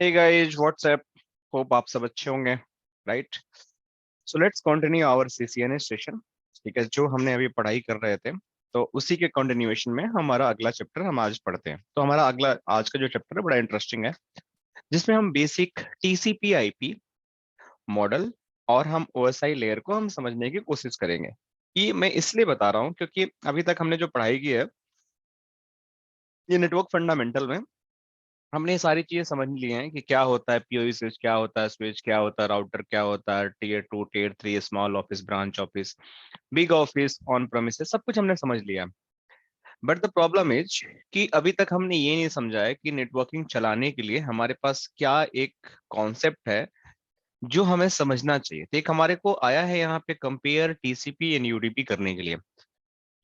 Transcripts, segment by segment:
Hey guys WhatsApp, hope आप सब अच्छे होंगे, right. So let's continue our CCNA session. ठीक है, जो हमने अभी पढ़ाई कर रहे थे तो उसी के कंटिन्यूएशन में हमारा अगला चैप्टर हम आज पढ़ते हैं। तो हमारा अगला आज का जो चैप्टर है बड़ा इंटरेस्टिंग है, जिसमें हम बेसिक टीसीपी आईपी मॉडल और हम ओएसआई लेयर को हम समझने की कोशिश करेंगे। ये मैं इसलिए बता रहा हूँ क्योंकि अभी तक हमने जो पढ़ाई की है ये नेटवर्क फंडामेंटल में हमने ये सारी चीजें समझ ली हैं कि क्या होता है पीओई स्विच, क्या होता है स्विच, क्या होता है राउटर, क्या होता है tier 2 tier 3 small office, branch office, big office, on premises, सब कुछ हमने समझ लिया। बट द प्रॉब्लम इज कि अभी तक हमने ये नहीं समझा है कि नेटवर्किंग चलाने के लिए हमारे पास क्या एक कॉन्सेप्ट है जो हमें समझना चाहिए। तो एक हमारे को आया है यहाँ पे कंपेयर टीसीपी एंड यूडीपी करने के लिए।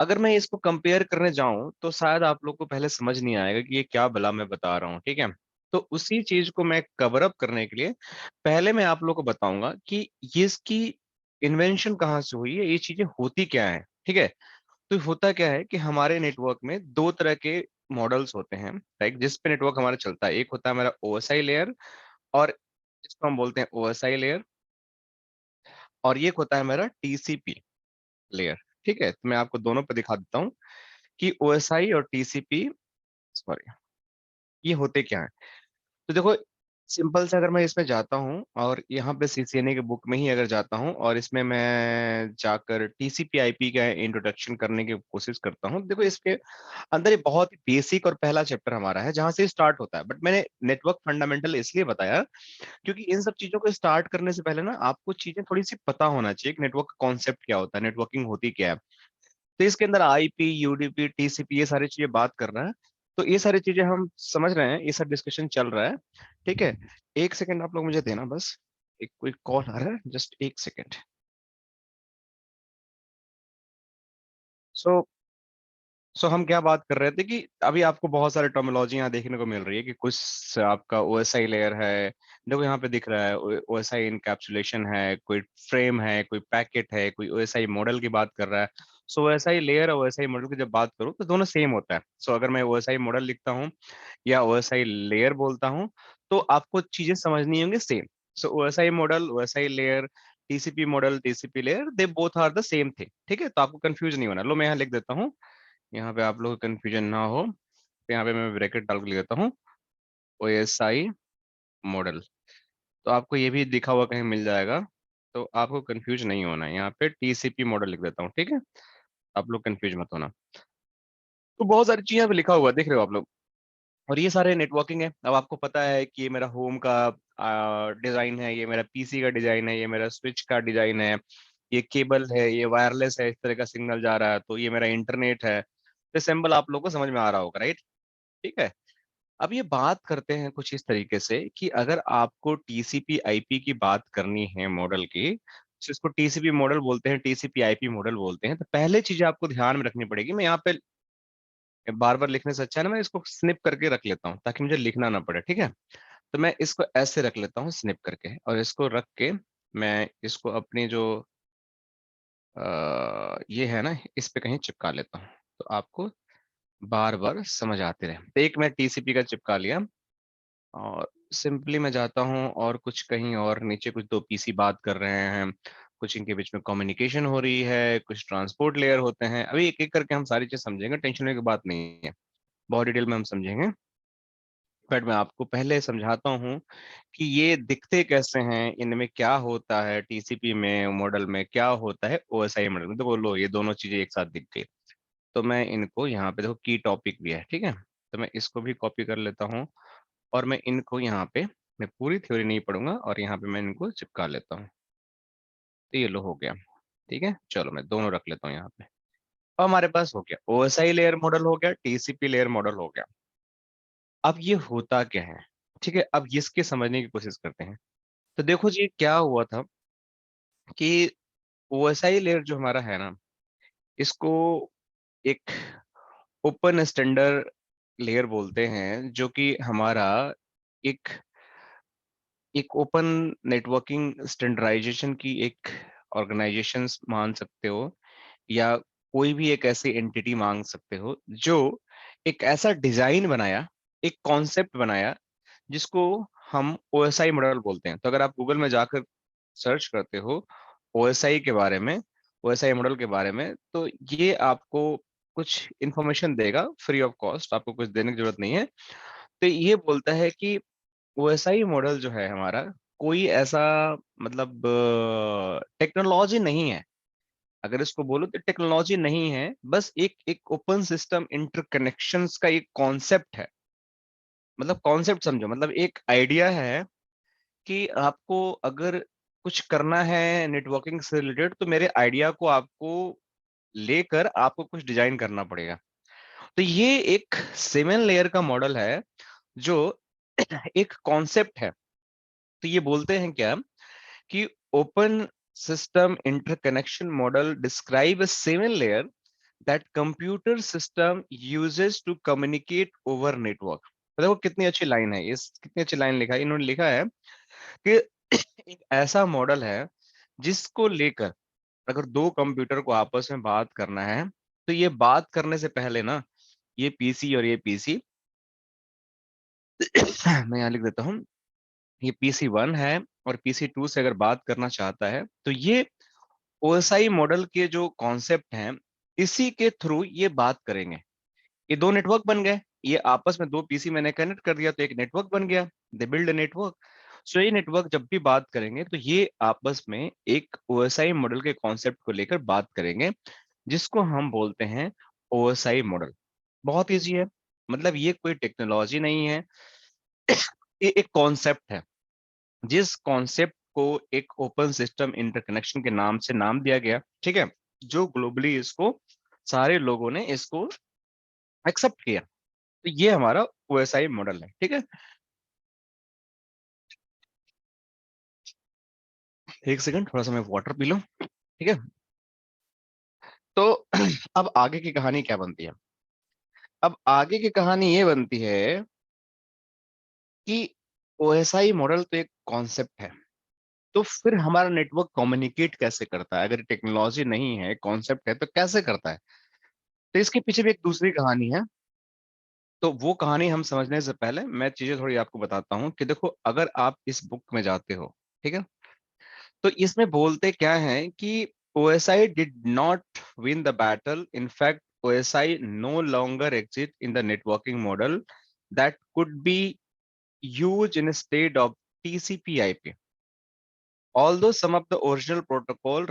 अगर मैं इसको कंपेयर करने जाऊं तो शायद आप लोग को पहले समझ नहीं आएगा कि ये क्या भला मैं बता रहा हूँ, ठीक है। तो उसी चीज को मैं कवर अप करने के लिए पहले मैं आप लोग को बताऊंगा कि ये इसकी इन्वेंशन कहाँ से हुई है, ये चीजें होती क्या है, ठीक है। तो होता क्या है कि हमारे नेटवर्क में दो तरह के मॉडल्स होते हैं, राइट, जिस पे नेटवर्क हमारा चलता है। एक होता है हमारा ओएसआई लेयर, और जिसको हम बोलते हैं ओएसआई लेयर, और एक होता है हमारा टीसीपी लेयर। ठीक है, तो मैं आपको दोनों पे दिखा देता हूँ कि ओएसआई और टीसीपी, सॉरी, ये होते क्या है। तो देखो, सिंपल से अगर मैं इसमें जाता हूँ और यहाँ पे सीसीएनए के बुक में ही अगर जाता हूँ और इसमें मैं जाकर टीसीपी आईपी का इंट्रोडक्शन करने की कोशिश करता हूँ, देखो इसके अंदर ये बहुत ही बेसिक और पहला चैप्टर हमारा है जहां से स्टार्ट होता है। बट मैंने नेटवर्क फंडामेंटल इसलिए बताया क्योंकि इन सब चीजों को स्टार्ट करने से पहले ना आपको चीजें थोड़ी सी पता होना चाहिए कि नेटवर्क का कॉन्सेप्ट क्या होता है, नेटवर्किंग होती क्या है। तो इसके अंदर आईपी, यूडीपी, टीसीपी, ये सारी चीजें बात कर रहा है। तो ये सारी चीजें हम समझ रहे हैं, ये सब डिस्कशन चल रहा है, ठीक है। एक सेकंड आप लोग मुझे देना बस, एक कोई कॉल आ रहा है, जस्ट एक सेकंड। सो हम क्या बात कर रहे थे कि अभी आपको बहुत सारे टर्मिनोलॉजी यहाँ देखने को मिल रही है कि कुछ आपका ओएसआई लेयर है, देखो यहाँ पे दिख रहा है ओएसआई इनकैप्सुलेशन है, कोई फ्रेम है, कोई पैकेट है, कोई ओएसआई मॉडल की बात कर रहा है। सो ओएसआई लेयर और ओएसआई मॉडल की जब बात करूँ तो दोनों सेम होता है। सो अगर मैं ओएसआई मॉडल लिखता हूँ या ओएसआई लेयर बोलता हूँ तो आपको चीजें समझनी होंगी same. So OSI model, OSI layer, TCP model, TCP layer, they both are the same thing, ठीक है। तो आपको कंफ्यूज नहीं होना। लो मैं यहाँ लिख देता हूँ, यहाँ पे आप लोग को कंफ्यूजन ना हो, तो यहाँ पे मैं ब्रैकेट डाल के लिख देता हूँ ओएसआई मॉडल। तो आपको ये भी लिखा हुआ कहीं मिल जाएगा, तो आपको कंफ्यूज नहीं होना है। यहाँ पे टीसीपी मॉडल लिख देता हूँ, ठीक है। आप लोग कंफ्यूज मत होना। तो बहुत सारी चीजें यहाँ पे लिखा हुआ है, देख रहे हो आप लोग, और ये सारे नेटवर्किंग है। अब आपको पता है कि ये मेरा होम का डिजाइन है, ये मेरा पीसी का डिजाइन है, ये मेरा स्विच का डिजाइन है, ये केबल है, ये वायरलेस है, इस तरह का सिग्नल जा रहा है, तो ये मेरा इंटरनेट है। तो सिंबल आप लोग को समझ में आ रहा होगा, राइट। ठीक है, अब ये बात करते हैं कुछ इस तरीके से कि अगर आपको टीसीपी आईपी की बात करनी है मॉडल की, तो इसको टीसीपी मॉडल बोलते हैं, टीसीपी आईपी मॉडल बोलते हैं। तो पहले चीज आपको ध्यान में रखनी पड़ेगी, मैं यहाँ पे बार बार लिखने से अच्छा है ना मैं इसको स्निप करके रख लेता हूँ ताकि मुझे लिखना ना पड़े, ठीक है। तो मैं इसको ऐसे रख लेता हूँ स्निप करके, और इसको रख के मैं इसको अपनी जो ये है ना इस पे कहीं चिपका लेता हूँ, तो आपको बार बार समझ आते रहे। तो एक मैं टीसीपी का चिपका लिया, और सिंपली मैं जाता हूँ और कुछ कहीं और नीचे कुछ दो पीसी बात कर रहे हैं, कुछ इनके बीच में कम्युनिकेशन हो रही है, कुछ ट्रांसपोर्ट लेयर होते हैं। अभी एक एक करके हम सारी चीज समझेंगे, टेंशन लेने की बात नहीं है, बहुत डिटेल में हम समझेंगे। बट मैं आपको पहले समझाता हूँ कि ये दिखते कैसे हैं, इनमें क्या होता है, टीसीपी में मॉडल में क्या होता है, ओएसआई मॉडल में। देखो लो, ये दोनों चीजें एक साथ दिख गई। तो मैं इनको यहाँ पे, देखो की टॉपिक भी है, ठीक है। तो मैं इसको भी कॉपी कर लेता हूँ, और मैं इनको यहाँ पे, मैं पूरी थ्योरी नहीं पढ़ूंगा, और यहाँ पे मैं इनको चिपका लेता हूँ। तो ये लो हो गया, ठीक है। चलो मैं दोनों रख लेता हूँ यहाँ पे। अब हमारे पास हो गया ओएसआई लेयर मॉडल, हो गया टीसीपी लेयर मॉडल, हो गया। अब ये होता क्या है, ठीक है, अब इसके समझने की कोशिश करते हैं। तो देखो जी क्या हुआ था कि ओएसआई लेयर जो हमारा है ना, इसको एक ओपन स्टैंडर्ड लेयर बोलते हैं, जो कि हमारा एक एक ओपन नेटवर्किंग स्टैंडर्डाइजेशन की एक ऑर्गेनाइजेशन मान सकते हो, या कोई भी एक ऐसी एंटिटी मांग सकते हो जो एक ऐसा डिजाइन बनाया, एक कॉन्सेप्ट बनाया जिसको हम ओएसआई मॉडल बोलते हैं। तो अगर आप गूगल में जाकर सर्च करते हो ओएसआई के बारे में, ओएसआई मॉडल के बारे में, तो ये आपको कुछ इंफॉर्मेशन देगा फ्री ऑफ कॉस्ट, आपको कुछ देने की जरूरत नहीं है। तो ये बोलता है कि ओएसआई मॉडल जो है हमारा, कोई ऐसा मतलब टेक्नोलॉजी नहीं है। अगर इसको बोलो तो टेक्नोलॉजी नहीं है, बस एक एक ओपन सिस्टम इंटरकनेक्शंस का एक कॉन्सेप्ट है। मतलब कॉन्सेप्ट समझो, मतलब एक आइडिया है कि आपको अगर कुछ करना है नेटवर्किंग से रिलेटेड, तो मेरे आइडिया को आपको लेकर आपको कुछ डिजाइन करना पड़ेगा। तो ये एक 7 लेयर का मॉडल है जो एक कॉन्सेप्ट है। तो ये बोलते हैं क्या कि open system interconnection model describe 7 layer that computer system uses to communicate over network. देखो कितनी अच्छी लाइन है, इस कितनी अच्छी लाइन लिखा है इन्होंने, लिखा है कि एक ऐसा मॉडल है जिसको लेकर अगर दो कंप्यूटर को आपस में बात करना है, तो ये बात करने से पहले ना, ये पीसी और ये पीसी मैं यहाँ लिख देता हूँ, ये PC1 है और PC2 से अगर बात करना चाहता है, तो ये ओएसआई मॉडल के जो कॉन्सेप्ट हैं, इसी के थ्रू ये बात करेंगे। ये दो नेटवर्क बन गए, ये आपस में दो पीसी मैंने कनेक्ट कर दिया तो एक नेटवर्क बन गया, दे बिल्ड नेटवर्क। सो ये नेटवर्क जब भी बात करेंगे तो ये आपस में एक ओएसआई मॉडल के कॉन्सेप्ट को लेकर बात करेंगे, जिसको हम बोलते हैं ओएसआई मॉडल। बहुत इजी है, मतलब ये कोई टेक्नोलॉजी नहीं है, ये एक कॉन्सेप्ट है। जिस कॉन्सेप्ट को एक ओपन सिस्टम इंटरकनेक्शन के नाम से नाम दिया गया, ठीक है, जो ग्लोबली इसको सारे लोगों ने इसको एक्सेप्ट किया। तो ये हमारा ओएसआई मॉडल है, ठीक है। एक सेकंड, थोड़ा सा मैं वाटर पी लूं, ठीक है। तो अब आगे की कहानी क्या बनती है? अब आगे की कहानी ये बनती है कि ओएसआई मॉडल तो एक कॉन्सेप्ट है, तो फिर हमारा नेटवर्क कम्युनिकेट कैसे करता है? अगर टेक्नोलॉजी नहीं है, कॉन्सेप्ट है, तो कैसे करता है? तो इसके पीछे भी एक दूसरी कहानी है। तो वो कहानी हम समझने से पहले मैं चीजें थोड़ी आपको बताता हूँ कि देखो, अगर आप इस बुक में जाते हो, ठीक है, तो इसमें बोलते क्या है कि OSI did not win the battle. In fact, OSI no longer exists in the networking model that could be used instead of TCP/IP. Although some of the original protocol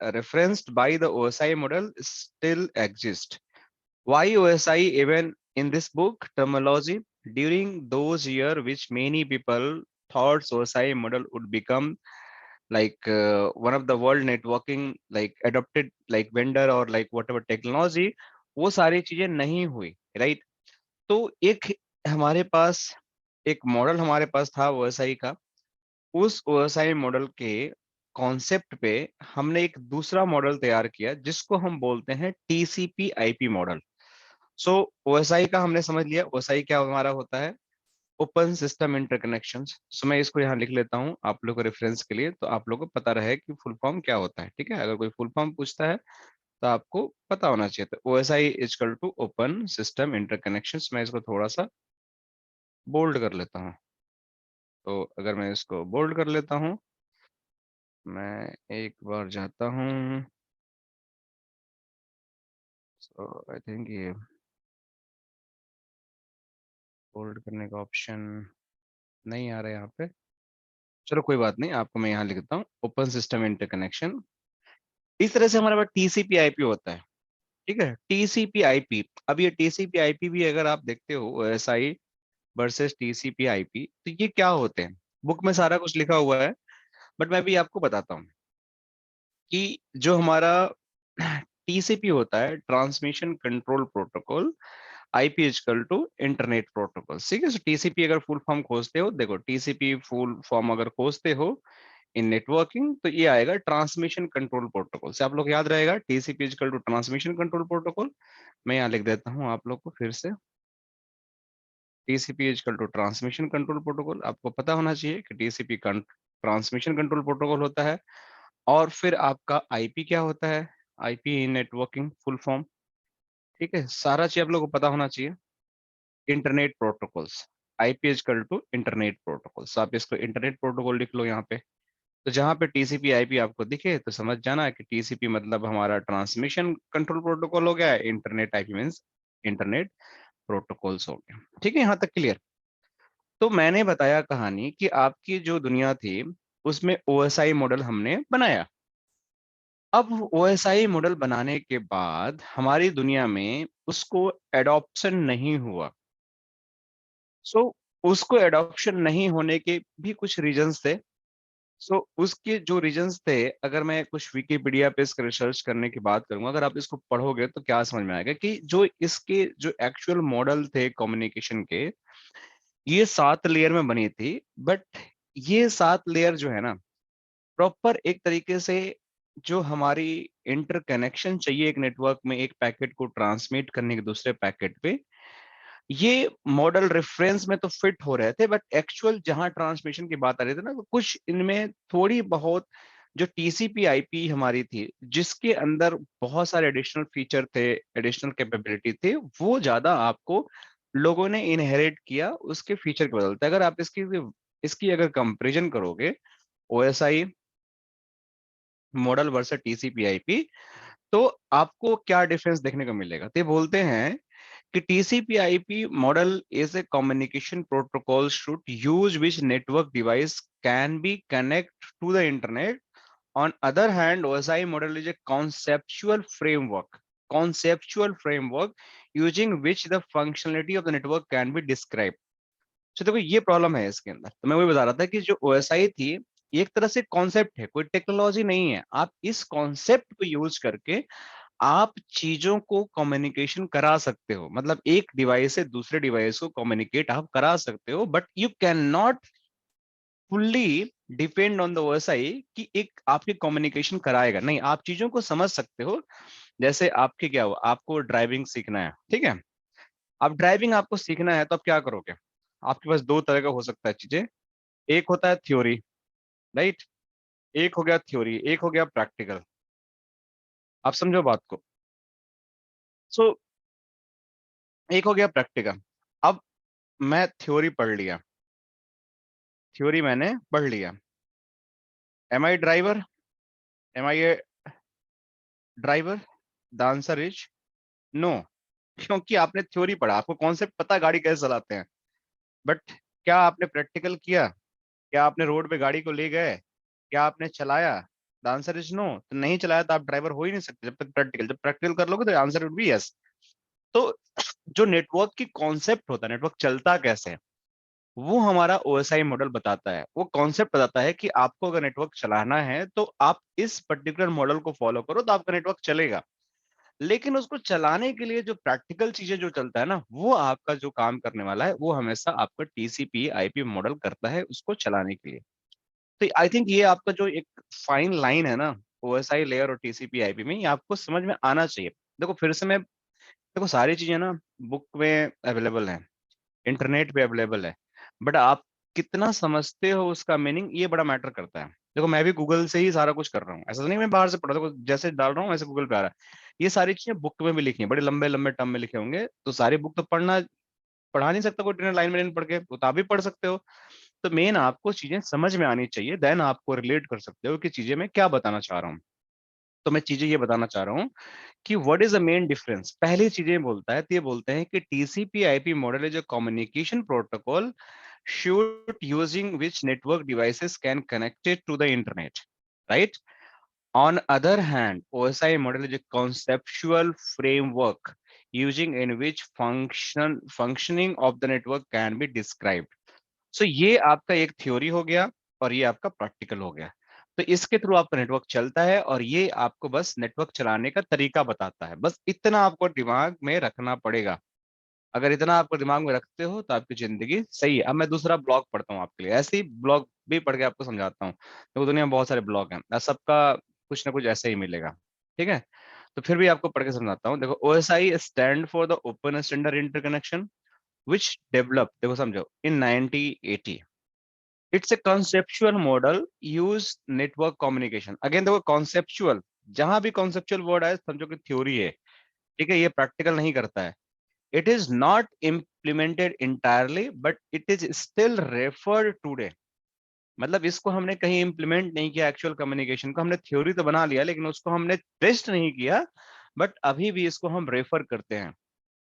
referenced by the OSI model still exist. Why OSI even in this book terminology? During those years, which many people thought OSI model would become like one of the world networking like adopted like vendor or like whatever technology, वो सारी चीजें नहीं हुई, right. तो एक हमारे पास एक model हमारे पास था ओएसआई का। उस ओएसआई मॉडल के कॉन्सेप्ट पे हमने एक दूसरा मॉडल तैयार किया जिसको हम बोलते हैं टीसीपी आईपी मॉडल। सो ओएसआई का हमने समझ लिया, ओएसआई क्या हमारा होता है, ओपन सिस्टम इंटरकनेक्शंस। सो मैं इसको यहाँ लिख लेता हूँ आप लोग को रेफरेंस के लिए, तो आप लोगों को पता रहे कि फुल फॉर्म क्या होता है, ठीक है। अगर कोई फुल फॉर्म पूछता है तो आपको पता होना चाहिए। तो OSI is equal to open system interconnections. मैं इसको थोड़ा सा बोल्ड कर लेता हूँ। तो अगर मैं इसको बोल्ड कर लेता हूँ, मैं एक बार जाता हूँ, सो आई थिंक ये बोल्ड करने का ऑप्शन नहीं आ रहा है यहाँ पे। चलो कोई बात नहीं, आपको मैं यहाँ लिखता हूँ ओपन सिस्टम इंटरकनेक्शन। इस तरह से हमारे पास TCP IP होता है, ठीक है, TCP IP। अब ये TCP IP भी अगर आप देखते हो OSI वर्सेस TCP IP, तो ये क्या होते हैं? बुक में सारा कुछ लिखा हुआ है, बट मैं भी आपको बताता हूँ कि जो हमारा TCP होता है, transmission control protocol, IP is equal to internet protocol, ठीक है। TCP अगर फुल फॉर्म खोजते हो, देखो TCP फुल फॉर्म अगर खोजते हो इन नेटवर्किंग, तो ये आएगा ट्रांसमिशन कंट्रोल प्रोटोकॉल। से आप लोग याद रहेगा TCP is equal to transmission control protocol. मैं यहाँ लिख देता हूँ आप लोग को फिर से, TCP is equal to transmission control protocol. आपको पता होना चाहिए कि TCP ट्रांसमिशन कंट्रोल प्रोटोकॉल होता है, और फिर आपका IP क्या होता है, IP नेटवर्किंग फुल फॉर्म, ठीक है। सारा चीज आप लोगों को पता होना चाहिए, internet protocols. IP equal to internet protocol. So आप इसको इंटरनेट प्रोटोकॉल लिख लो यहाँ पे। तो जहाँ पे टीसीपी आईपी आपको दिखे तो समझ जाना कि टीसीपी मतलब हमारा ट्रांसमिशन कंट्रोल प्रोटोकॉल हो गया, internet IP means internet protocols हो गया। ठीक है, यहाँ तक क्लियर। तो मैंने बताया कहानी कि आपकी जो दुनिया थी उसमें ओएसआई मॉडल हमने बनाया। अब ओएसआई मॉडल बनाने के बाद हमारी दुनिया में उसको एडॉप्शन नहीं हुआ। सो उसको एडॉप्शन नहीं होने के भी कुछ रीजंस थे। सो उसके जो रीजंस थे, अगर मैं कुछ विकिपीडिया पे इसका रिसर्च करने की बात करूंगा, अगर आप इसको पढ़ोगे तो क्या समझ में आएगा कि जो इसके जो एक्चुअल मॉडल थे कम्युनिकेशन के, ये 7 लेयर में बनी थी। बट ये 7 लेयर जो है ना, प्रॉपर एक तरीके से जो हमारी इंटरकनेक्शन चाहिए एक नेटवर्क में एक पैकेट को ट्रांसमिट करने के दूसरे पैकेट पे, ये मॉडल रेफरेंस में तो फिट हो रहे थे, बट एक्चुअल जहां ट्रांसमिशन की बात आ रही थी ना, तो कुछ इनमें थोड़ी बहुत जो टीसीपी आईपी हमारी थी जिसके अंदर बहुत सारे एडिशनल फीचर थे, एडिशनल कैपेबिलिटी थे, वो ज्यादा आपको लोगों ने इनहेरिट किया उसके फीचर के बदलते। अगर आप इसकी इसकी अगर कंपैरिजन करोगे OSI model versus TCP IP, तो आपको क्या डिफरेंस देखने को मिलेगा। तो ये बोलते हैं कि TCP/IP model is a communication protocol should use which network device can be connect to the internet. On other hand, OSI model is a conceptual framework using which the functionality of the network can be described. तो देखो ये problem है इसके अंदर। तो मैं वही बता रहा था कि जो OSI थी ये एक तरह से कॉन्सेप्ट है, कोई टेक्नोलॉजी नहीं है। आप इस कॉन्सेप्ट को यूज करके आप चीजों को कम्युनिकेशन करा सकते हो, मतलब एक डिवाइस से दूसरे डिवाइस को कम्युनिकेट आप करा सकते हो, but you can not fully depend on the OSI कि एक आपकी कम्युनिकेशन कराएगा। नहीं, आप चीजों को समझ सकते हो। जैसे आपके क्या हो, आपको ड्राइविंग सीखना है, ठीक है। अब ड्राइविंग आपको सीखना है तो आप क्या करोगे, आपके पास दो तरह का हो सकता है चीजें। एक होता है थ्योरी, राइट, एक हो गया थ्योरी, एक हो गया प्रैक्टिकल। आप समझो बात को। सो एक हो गया प्रैक्टिकल। अब मैं थ्योरी पढ़ लिया, थ्योरी मैंने पढ़ लिया। Am I driver, am I a driver? The answer is no. क्योंकि आपने थ्योरी पढ़ा, आपको कॉन्सेप्ट पता गाड़ी कैसे चलाते हैं, बट क्या आपने प्रैक्टिकल किया? क्या आपने रोड पे गाड़ी को ले गए? क्या आपने चलाया? The answer is no. तो नहीं चलाया तो आप ड्राइवर हो ही नहीं सकते जब तक प्रैक्टिकल। जब प्रैक्टिकल कर लोगे तो आंसर वुड बी यस। तो जो नेटवर्क की कॉन्सेप्ट होता है, नेटवर्क चलता कैसे है, वो हमारा ओएसआई मॉडल बताता है। वो कॉन्सेप्ट बताता है कि आपको अगर नेटवर्क चलाना है तो आप इस पर्टिकुलर मॉडल को फॉलो करो तो आपका नेटवर्क चलेगा। लेकिन उसको चलाने के लिए जो प्रैक्टिकल चीजें जो चलता है ना, वो आपका जो काम करने वाला है वो हमेशा आपका टीसीपी आईपी मॉडल करता है उसको चलाने के लिए। तो आई थिंक ये आपका जो एक फाइन लाइन है ना ओएसआई लेयर और टीसीपी आईपी में, ये आपको समझ में आना चाहिए। देखो फिर से मैं, देखो सारी चीजें ना बुक में अवेलेबल है, इंटरनेट पे अवेलेबल है, बट आप कितना समझते हो उसका मीनिंग, ये बड़ा मैटर करता है। देखो मैं भी गूगल से ही सारा कुछ कर रहा हूँ, ऐसा तो नहीं मैं बाहर से पढ़ रहा हूँ, जैसे डाल रहा हूँ वैसे गूगल पे आ रहा है। ये सारी चीजें बुक में भी लिखी है, बड़े लंबे लंबे टर्म में लिखे होंगे, तो सारी बुक तो पढ़ा नहीं सकता कोई ट्रेनर लाइन में पढ़ के, वो तो आप भी पढ़ सकते हो। तो मेन आपको चीजें समझ में आनी चाहिए, देन आपको रिलेट कर सकते हो कि चीजें मैं क्या बताना चाह रहा हूँ। तो मैं चीजें ये बताना चाह रहा हूँ कि what is the main difference. पहली चीजें बोलता है तो ये बोलते हैं कि TCP IP model is a communication protocol shoot using which network devices can connect it to the internet, right? On other hand, OSI model is a conceptual framework using in which functioning of the network can be described. So ये आपका एक theory हो गया और ये आपका practical हो गया। तो इसके थ्रू आपका नेटवर्क चलता है और ये आपको बस नेटवर्क चलाने का तरीका बताता है। बस इतना आपको दिमाग में रखना पड़ेगा। अगर इतना आपको दिमाग में रखते हो तो आपकी जिंदगी सही है। अब मैं दूसरा ब्लॉग पढ़ता हूँ आपके लिए, ऐसे ही ब्लॉग भी पढ़ के आपको समझाता हूँ। तो दुनिया में बहुत सारे ब्लॉग हैं, सबका कुछ ना कुछ ऐसे ही मिलेगा, ठीक है। तो फिर भी आपको पढ़ के समझाता हूँ। देखो OSI stand for the open standard interconnection which develop, देखो समझो, इन 1980। It's a conceptual model use network communication. Again देखो कॉन्सेप्चुअल, जहां भी कॉन्सेप्चुअल वर्ड आए समझो कि थ्योरी है, ठीक है, ये प्रैक्टिकल नहीं करता है। It is not implemented entirely, but it is still referred today. मतलब इसको हमने कहीं इंप्लीमेंट नहीं किया, एक्चुअल कम्युनिकेशन को हमने थ्योरी तो बना लिया लेकिन उसको हमने टेस्ट नहीं किया, बट अभी भी इसको हम रेफर करते हैं।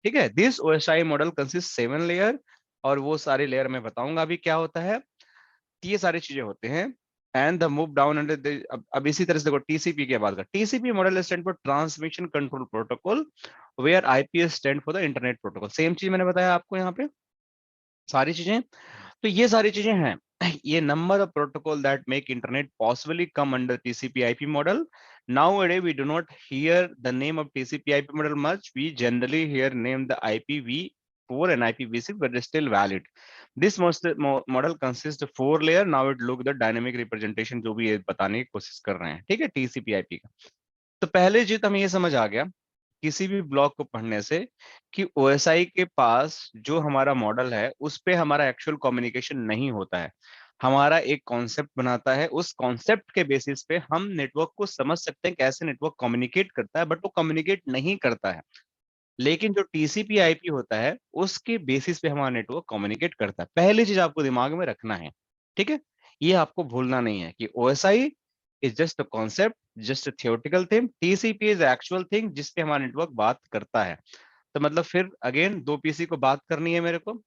ठीक है, this OSI model consist 7 layer, और वो सारे लेयर मैं बताऊंगा अभी क्या होता है। ये सारी चीजें होते हैं। And the move down under, अब इसी तरह से देखो टीसीपी के बाद का, TCP model stand for transmission control protocol, where IPS stand for the internet protocol. Same चीज मैंने बताया आपको यहाँ पे सारी चीजें। तो ये सारी चीजें हैं। ये number of protocol that make internet possibly come under TCP IP model. Nowadays we do not hear the name of TCP IP model much. We generally hear name the IPv4 and IPv6, but it's still valid. This model consists of 4 layer. Now it look the dynamic representation जो भी ये बताने की कोशिश कर रहे हैं। ठीक है, TCP IP का। तो पहले चीज हमें ये समझ आ गया किसी भी ब्लॉक को पढ़ने से कि ओएसआई के पास जो हमारा मॉडल है उस पे हमारा एक्चुअल कम्युनिकेशन नहीं होता है। हमारा एक कॉन्सेप्ट बनाता है, उस कॉन्सेप्ट के बेसिस पे हम नेटवर्क को समझ सकते हैं कैसे नेटवर्क कम्युनिकेट करता है, बट वो कम्युनिकेट नहीं करता है। लेकिन जो टीसीपी आईपी होता है उसके बेसिस पे हमारा नेटवर्क कम्युनिकेट करता है। पहली चीज आपको दिमाग में रखना है, ठीक है, ये आपको भूलना नहीं है कि OSI is just a concept, just a theoretical thing, TCP is actual thing जिसपे हमारा नेटवर्क बात करता है। तो मतलब फिर अगेन दो पीसी को बात करनी है मेरे को,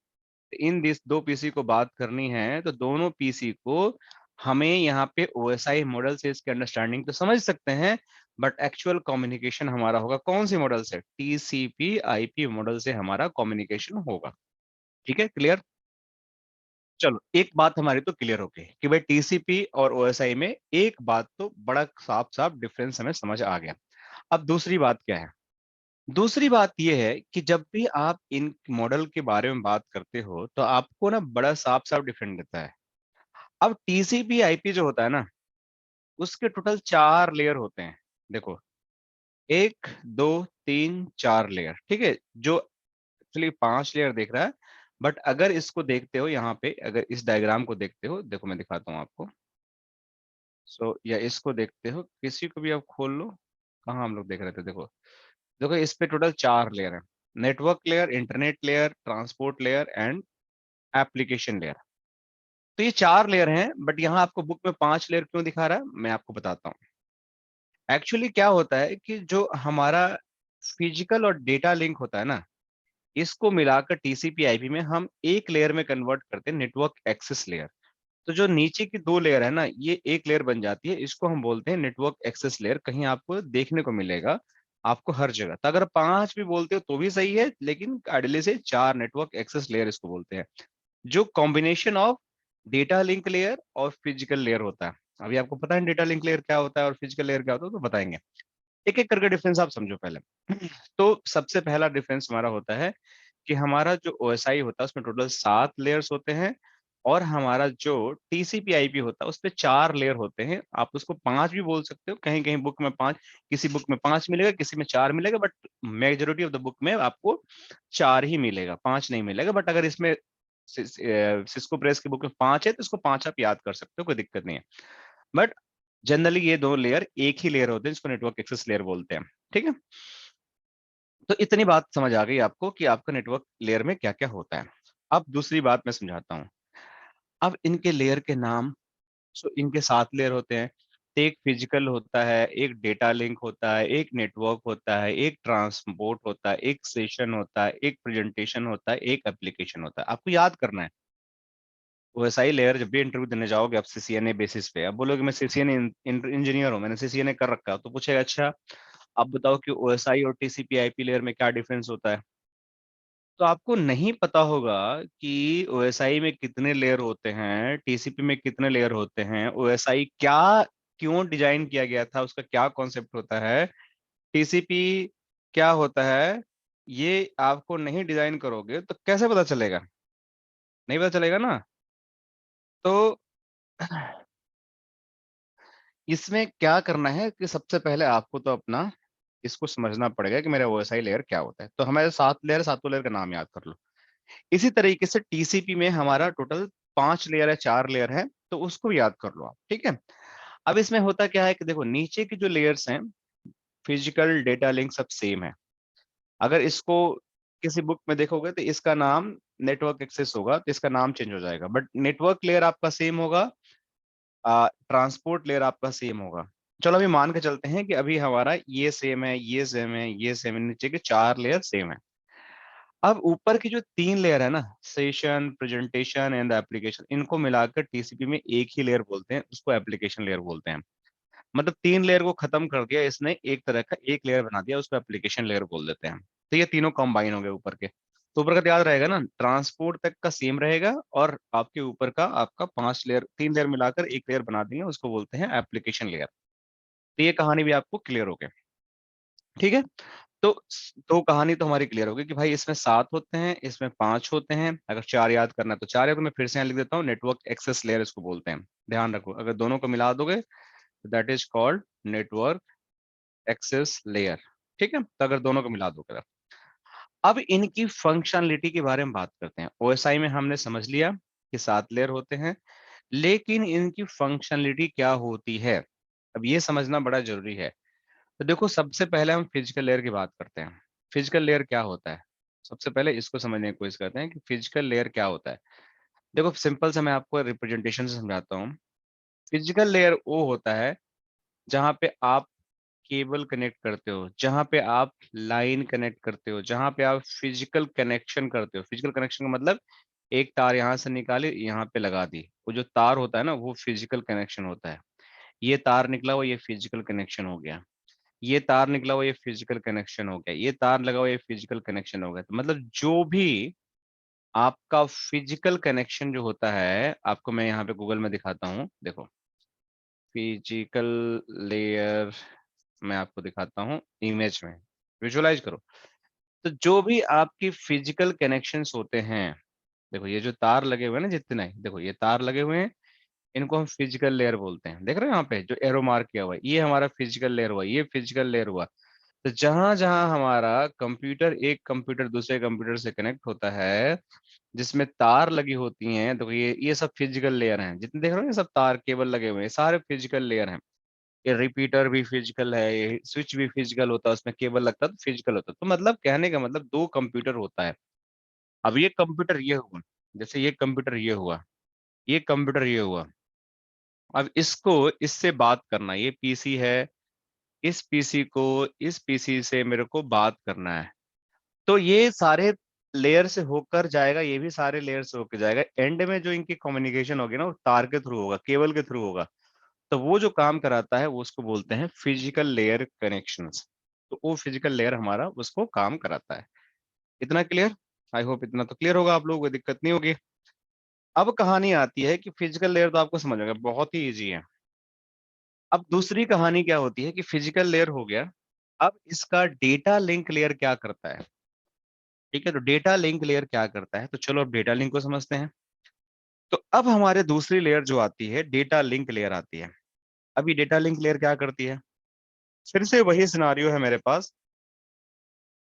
इन दिस दो पीसी को बात करनी है तो दोनों पीसी को हमें यहाँ पे ओएसआई मॉडल से इसके अंडरस्टैंडिंग तो समझ सकते हैं, बट एक्चुअल कम्युनिकेशन हमारा होगा कौन सी मॉडल से, टीसीपी आईपी मॉडल से हमारा कम्युनिकेशन होगा। ठीक है, क्लियर। चलो एक बात हमारी तो क्लियर हो गई कि भाई टीसीपी और ओएसआई में एक बात तो बड़ा साफ साफ डिफरेंस हमें समझ आ गया। अब दूसरी बात क्या है, दूसरी बात यह है कि जब भी आप इन मॉडल के बारे में बात करते हो तो आपको ना बड़ा साफ साफ डिफरेंस दिखता है। अब टीसीपी आईपी जो होता है ना, उसके टोटल 4 लेयर होते हैं। देखो, 1 2 3 4 लेयर, ठीक है, जो एक्चुअली 5 लेयर देख रहा है, बट अगर इसको देखते हो यहाँ पे, अगर इस डायग्राम को देखते हो, देखो मैं दिखाता हूँ आपको। या इसको देखते हो, किसी को भी आप खोल लो, कहाँ हम लोग देख रहे थे, देखो देखो इस पे टोटल 4 लेयर है। Network layer, internet layer, transport layer and application layer. तो ये 4 लेयर हैं, बट यहाँ आपको बुक में 5 लेयर क्यों दिखा रहा है, मैं आपको बताता हूँ। एक्चुअली क्या होता है कि जो हमारा फिजिकल और डेटा लिंक होता है ना, इसको मिलाकर टीसीपी आईपी में हम एक लेयर में कन्वर्ट करते हैं, नेटवर्क एक्सेस लेयर। तो जो नीचे की 2 लेयर है ना, ये एक लेयर बन जाती है, इसको हम बोलते हैं नेटवर्क एक्सेस लेयर। कहीं आपको देखने को मिलेगा, आपको हर जगह। तो अगर 5 भी बोलते हो तो भी सही है, लेकिन आइडियली से 4 नेटवर्क एक्सेस लेयर इसको बोलते हैं, जो combination of data link layer और फिजिकल लेयर होता है। अभी आपको पता है डेटा लिंक लेयर क्या होता है और फिजिकल लेयर क्या होता है, तो बताएंगे। एक एक करके डिफरेंस आप समझो पहले। तो सबसे पहला डिफरेंस हमारा होता है कि हमारा जो ओएसआई होता है उसमें टोटल 7 लेयर्स होते हैं, और हमारा जो टीसीपी आईपी होता है उसपे 4 लेयर होते हैं। आप उसको 5 भी बोल सकते हो, कहीं कहीं बुक में 5, किसी बुक में 5 मिलेगा, किसी में 4 मिलेगा, but majority of the book में आपको 4 ही मिलेगा, 5 नहीं मिलेगा। बट अगर इसमें सिस्को प्रेस की बुक में 5 है तो इसको 5 आप याद कर सकते हो, कोई दिक्कत नहीं है। बट जनरली ये दो लेयर एक ही लेयर होते हैं, जिसको नेटवर्क एक्सेस लेयर बोलते हैं। ठीक है, तो इतनी बात समझ आ गई आपको कि आपका नेटवर्क लेयर में क्या क्या होता है। अब दूसरी बात मैं समझाता हूँ। अब इनके लेयर के नाम, इनके 7 लेयर होते हैं। तो एक फिजिकल होता है, एक डेटा लिंक होता है, एक नेटवर्क होता है, एक ट्रांसपोर्ट होता है, एक सेशन होता है, एक प्रेजेंटेशन होता है, एक एप्लीकेशन होता है। आपको याद करना है। ओएसआई लेयर जब भी इंटरव्यू देने जाओगे आप सीसीएनए बेसिस पे, अब बोलोगे मैं सीसीएनए इंजीनियर हूँ, मैंने सीसीएनए कर रखा है, तो पूछेगा अच्छा आप बताओ कि ओएसआई और टीसीपी आईपी लेयर में क्या डिफरेंस होता है। तो आपको नहीं पता होगा कि ओएसआई में कितने लेयर होते हैं, टीसीपी में कितने लेयर होते हैं, ओएसआई क्या क्यों डिजाइन किया गया था, उसका क्या कॉन्सेप्ट होता है, टीसीपी क्या होता है। ये आपको नहीं डिजाइन करोगे तो कैसे पता चलेगा, नहीं पता चलेगा ना। तो इसमें क्या करना है कि सबसे पहले आपको तो अपना इसको समझना पड़ेगा कि मेरा ओएसआई लेयर क्या होता है। तो हमारे 7 लेयर, सातों लेयर का नाम याद कर लो। इसी तरीके से टीसीपी में हमारा टोटल 5 लेयर है, 4 लेयर है, तो उसको भी याद कर लो आप। ठीक है, अब इसमें होता क्या है कि देखो नीचे की जो लेयर्स हैं, फिजिकल डेटा लिंक सब सेम है। अगर इसको किसी बुक में देखोगे तो इसका नाम नेटवर्क एक्सेस होगा, तो इसका नाम चेंज हो जाएगा, बट नेटवर्क लेयर आपका सेम होगा, ट्रांसपोर्ट लेयर आपका सेम होगा। चलो अभी मान के चलते हैं कि अभी हमारा ये सेम है, ये सेम है, ये सेम है, नीचे के 4 लेयर सेम है। अब ऊपर की जो 3 लेयर है ना, सेशन, प्रेजेंटेशन एंड एप्लीकेशन, इनको मिलाकर टीसीपी में एक ही लेयर बोलते हैं, उसको एप्लीकेशन लेयर बोलते हैं। मतलब 3 लेयर को खत्म कर दिया इसने, एक तरह का एक लेयर बना दिया, उसको एप्लीकेशन लेयर बोल देते हैं। तो ये तीनों कंबाइन हो गए ऊपर के। तो ऊपर का तो याद रहेगा ना, ट्रांसपोर्ट तक का सेम रहेगा, और आपके ऊपर का आपका 5 लेयर, 3 लेयर मिलाकर एक लेयर बना देंगे, उसको बोलते हैं एप्लीकेशन लेयर। तो ये कहानी भी आपको क्लियर हो गई, ठीक है। तो कहानी तो हमारी क्लियर होगी कि भाई इसमें 7 होते हैं, इसमें 5 होते हैं, अगर 4 याद करना है तो 4 है, तो मैं फिर से यहाँ लिख देता हूँ, नेटवर्क एक्सेस लेयर इसको बोलते हैं। ध्यान रखो, अगर दोनों को मिला दोगे तो that is called network access layer, ठीक है। तो अगर दोनों को मिला दोगे तो। अब इनकी फंक्शनलिटी के बारे में बात करते हैं। ओएसआई में हमने समझ लिया कि 7 लेयर होते हैं, लेकिन इनकी फंक्शनलिटी क्या होती है, अब ये समझना बड़ा जरूरी है। तो देखो, सबसे पहले हम फिजिकल लेयर की बात करते हैं। फिजिकल लेयर क्या होता है, सबसे पहले इसको समझने की कोशिश करते हैं कि फिजिकल लेयर क्या होता है। देखो सिंपल से मैं आपको रिप्रेजेंटेशन से समझाता हूँ। फिजिकल लेयर वो होता है जहाँ पे आप केबल कनेक्ट करते हो, जहाँ पे आप लाइन कनेक्ट करते हो, जहाँ पे आप फिजिकल कनेक्शन करते हो। फिजिकल कनेक्शन का मतलब एक तार यहाँ से निकाली, यहाँ पे लगा दी, वो जो तार होता है ना, वो फिजिकल कनेक्शन होता है। ये तार निकला हुआ, ये फिजिकल कनेक्शन हो गया। ये तार निकला हुआ, ये फिजिकल कनेक्शन हो गया। ये तार लगा हुआ, ये फिजिकल कनेक्शन हो गया। तो मतलब जो भी आपका फिजिकल कनेक्शन जो होता है, आपको मैं यहाँ पे गूगल में दिखाता हूँ, देखो फिजिकल लेयर, मैं आपको दिखाता हूँ इमेज में, विजुअलाइज करो। तो जो भी आपकी फिजिकल कनेक्शंस होते हैं, देखो ये जो तार लगे हुए हैं ना, जितने देखो ये तार लगे हुए हैं, इनको हम फिजिकल लेयर बोलते हैं। देख रहे हो यहाँ पे जो एरो मार्क किया हुआ है, ये हमारा फिजिकल लेयर हुआ, ये फिजिकल लेयर हुआ। तो जहां जहां हमारा कंप्यूटर, एक कंप्यूटर दूसरे कंप्यूटर से कनेक्ट होता है, जिसमें तार लगी होती हैं, तो ये सब फिजिकल लेयर हैं। जितने देख रहे हो ये सब तार केबल लगे हुए हैं, सारे फिजिकल लेयर हैं। ये रिपीटर भी फिजिकल है, ये स्विच भी फिजिकल होता है, उसमें केबल लगता है तो फिजिकल होता है। तो मतलब कहने का मतलब दो कंप्यूटर होता है। अब ये कंप्यूटर ये हुआ, जैसे ये कंप्यूटर ये हुआ, ये कंप्यूटर ये हुआ। अब इसको इससे बात करना, ये पीसी है, इस पीसी को इस पीसी से मेरे को बात करना है। तो ये सारे लेयर से होकर जाएगा, ये भी सारे लेयर से होकर जाएगा। एंड में जो इनकी कम्युनिकेशन होगी ना, वो तार के थ्रू होगा, केबल के थ्रू होगा। तो वो जो काम कराता है वो उसको बोलते हैं फिजिकल लेयर कनेक्शंस। तो वो फिजिकल लेयर हमारा उसको काम कराता है। इतना क्लियर? आई होप इतना तो क्लियर होगा, आप लोगों को दिक्कत नहीं होगी। अब कहानी आती है कि फिजिकल लेयर तो आपको समझ आ गया, बहुत ही इजी है। अब दूसरी कहानी क्या होती है कि फिजिकल लेयर हो गया, अब इसका डेटा लिंक लेयर क्या करता है। ठीक है, तो डेटा लिंक लेयर क्या करता है, तो चलो अब डेटा लिंक को समझते हैं। तो अब हमारे दूसरी लेयर जो आती है, डेटा लिंक लेयर आती है। अभी डेटा लिंक लेयर क्या करती है, फिर से वही सिनारियो है मेरे पास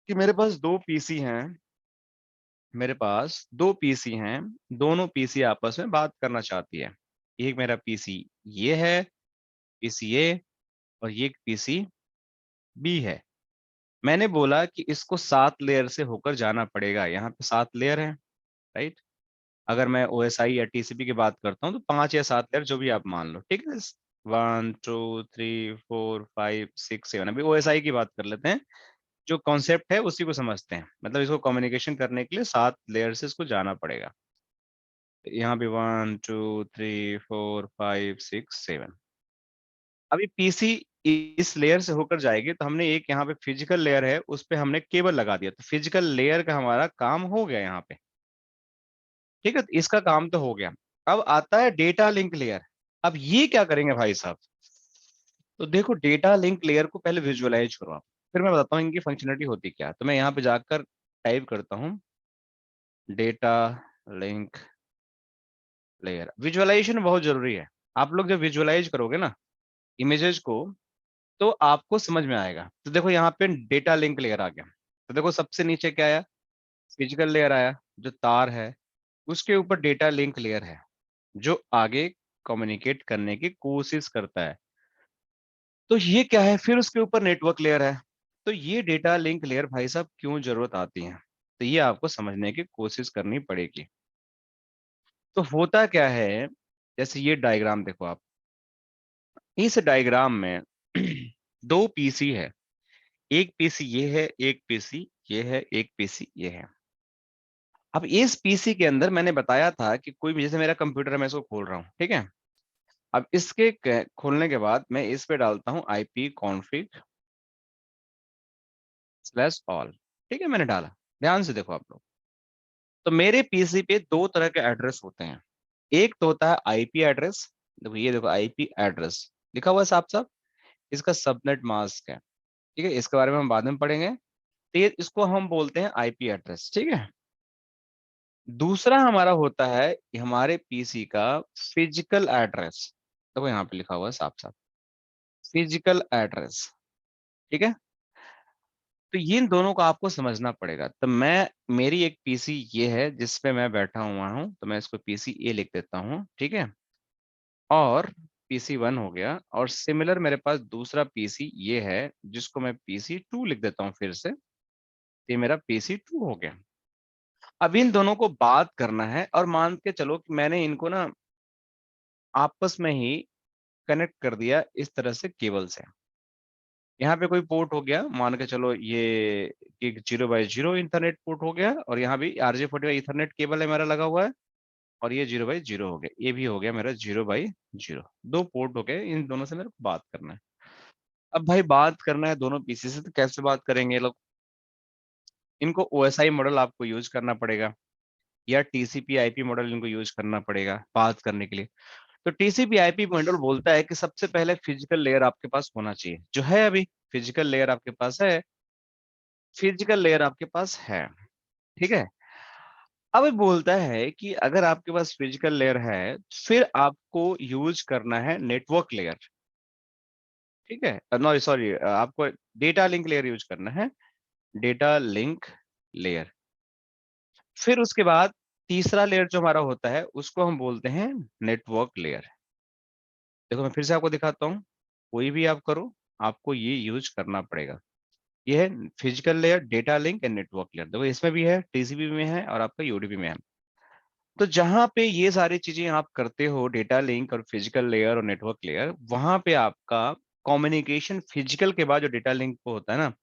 कि मेरे पास दो पीसी हैं, मेरे पास दो पीसी हैं, दोनों पीसी आपस में बात करना चाहती है। एक मेरा पीसी ये है, पीसी ए, और ये पीसी बी है। मैंने बोला कि इसको 7 लेयर से होकर जाना पड़ेगा, यहाँ पे 7 लेयर है, राइट। अगर मैं ओएसआई या टीसीपी की बात करता हूँ तो 5 या 7 लेयर जो भी आप मान लो, ठीक है। 1 2 3 4 5 6 7, अभी ओएसआई की बात कर लेते हैं। जो कॉन्सेप्ट है उसी को समझते हैं, मतलब इसको कम्युनिकेशन करने के लिए 7 लेयर से इसको जाना पड़ेगा। यहाँ पे 1 2 3 4 5 6 7, अभी पीसी इस लेयर से होकर जाएगी, तो हमने एक यहाँ पे फिजिकल लेयर है, उस पे हमने केबल लगा दिया, तो फिजिकल लेयर का हमारा काम हो गया यहाँ पे। ठीक है, तो इसका काम तो हो गया। अब आता है डेटा लिंक लेयर। अब ये क्या करेंगे भाई साहब, तो देखो डेटा लिंक लेयर को पहले विजुअलाइज करो आप, फिर मैं बताता हूँ इनकी फंक्शनलिटी होती क्या है। तो मैं यहाँ पे जाकर टाइप करता हूँ डेटा लिंक लेयर। विजुअलाइजेशन बहुत जरूरी है। आप लोग जब विजुअलाइज करोगे ना इमेजेस को, तो आपको समझ में आएगा। तो देखो यहाँ पे डेटा लिंक लेयर आ गया। तो देखो सबसे नीचे क्या आया, फिजिकल लेयर आया जो तार है, उसके ऊपर डेटा लिंक लेयर है जो आगे कम्युनिकेट करने की कोशिश करता है। तो ये क्या है, फिर उसके ऊपर नेटवर्क लेयर है। तो ये डेटा लिंक लेयर भाई साहब क्यों जरूरत आती है, तो ये आपको समझने की कोशिश करनी पड़ेगी। तो होता क्या है, जैसे ये डायग्राम देखो आप, इस डायग्राम में दो पीसी है, एक पीसी ये है, एक पीसी ये है, एक पीसी ये है। अब इस पीसी के अंदर मैंने बताया था कि कोई भी, जैसे मेरा कंप्यूटर है, मैं इसको खोल रहा हूँ, ठीक है। अब इसके खोलने के बाद मैं इस पे डालता हूँ IP config स्लैश ऑल, ठीक है, मैंने डाला। ध्यान से देखो आप लोग, तो मेरे पीसी पे दो तरह के एड्रेस होते हैं। एक तो होता है IP एड्रेस, देखो ये देखो IP एड्रेस लिखा हुआ है साफ साफ, इसका सबनेट मास्क है, ठीक है, इसके बारे में हम बाद में पढ़ेंगे। तो ये इसको हम बोलते हैं IP एड्रेस, ठीक है। दूसरा हमारा होता है हमारे पीसी का फिजिकल एड्रेस, देखो यहाँ पे लिखा हुआ है साफ साफ, फिजिकल एड्रेस, ठीक है। तो ये इन दोनों को आपको समझना पड़ेगा। तो मैं, मेरी एक पीसी ये है जिसपे मैं बैठा हुआ हूँ, तो मैं इसको पीसी ए लिख देता हूँ, ठीक है। और PC1 हो गया, और सिमिलर मेरे पास दूसरा पीसी ये है जिसको मैं PC2 लिख देता हूँ फिर से, ये मेरा PC2 हो गया। अब इन दोनों को बात करना है, और मान के चलो कि मैंने इनको ना आपस में ही कनेक्ट कर दिया इस तरह से केबल से। यहाँ पे कोई पोर्ट हो गया, मान के चलो ये एक 0x0 इंटरनेट पोर्ट हो गया, और यहाँ भी RJ45 इथरनेट केबल है मेरा लगा हुआ है, और ये 0x0 हो गया, ये भी हो गया मेरा 0x0। दो पोर्ट हो गए, इन दोनों से मेरे को बात करना है। अब भाई बात करना है दोनों पीसी से, तो कैसे बात करेंगे ये लोग? इनको OSI मॉडल आपको यूज करना पड़ेगा, या TCP/IP मॉडल इनको यूज करना पड़ेगा बात करने के लिए। तो TCP/IP मॉडल बोलता है कि सबसे पहले फिजिकल लेयर आपके पास होना चाहिए, जो है अभी फिजिकल लेयर आपके पास है, फिजिकल लेयर आपके पास है, ठीक है। अब ये बोलता है कि अगर आपके पास फिजिकल लेयर है, फिर आपको यूज करना है नेटवर्क लेयर, ठीक है, नो सॉरी, आपको डेटा लिंक लेयर यूज करना है, डेटा लिंक लेयर। फिर उसके बाद तीसरा लेयर जो हमारा होता है उसको हम बोलते हैं नेटवर्क लेयर। देखो मैं फिर से आपको दिखाता हूँ, कोई भी आप करो, आपको ये यूज करना पड़ेगा। ये है physical layer, data link and network layer. देखो इसमें भी है, TCP में है, और आपका UDP में है। तो जहां पे ये सारी चीजें आप करते हो, डेटा लिंक और फिजिकल लेयर और नेटवर्क लेयर, वहां पे आपका कम्युनिकेशन फिजिकल के बाद जो डेटा लिंक पे होता है ना,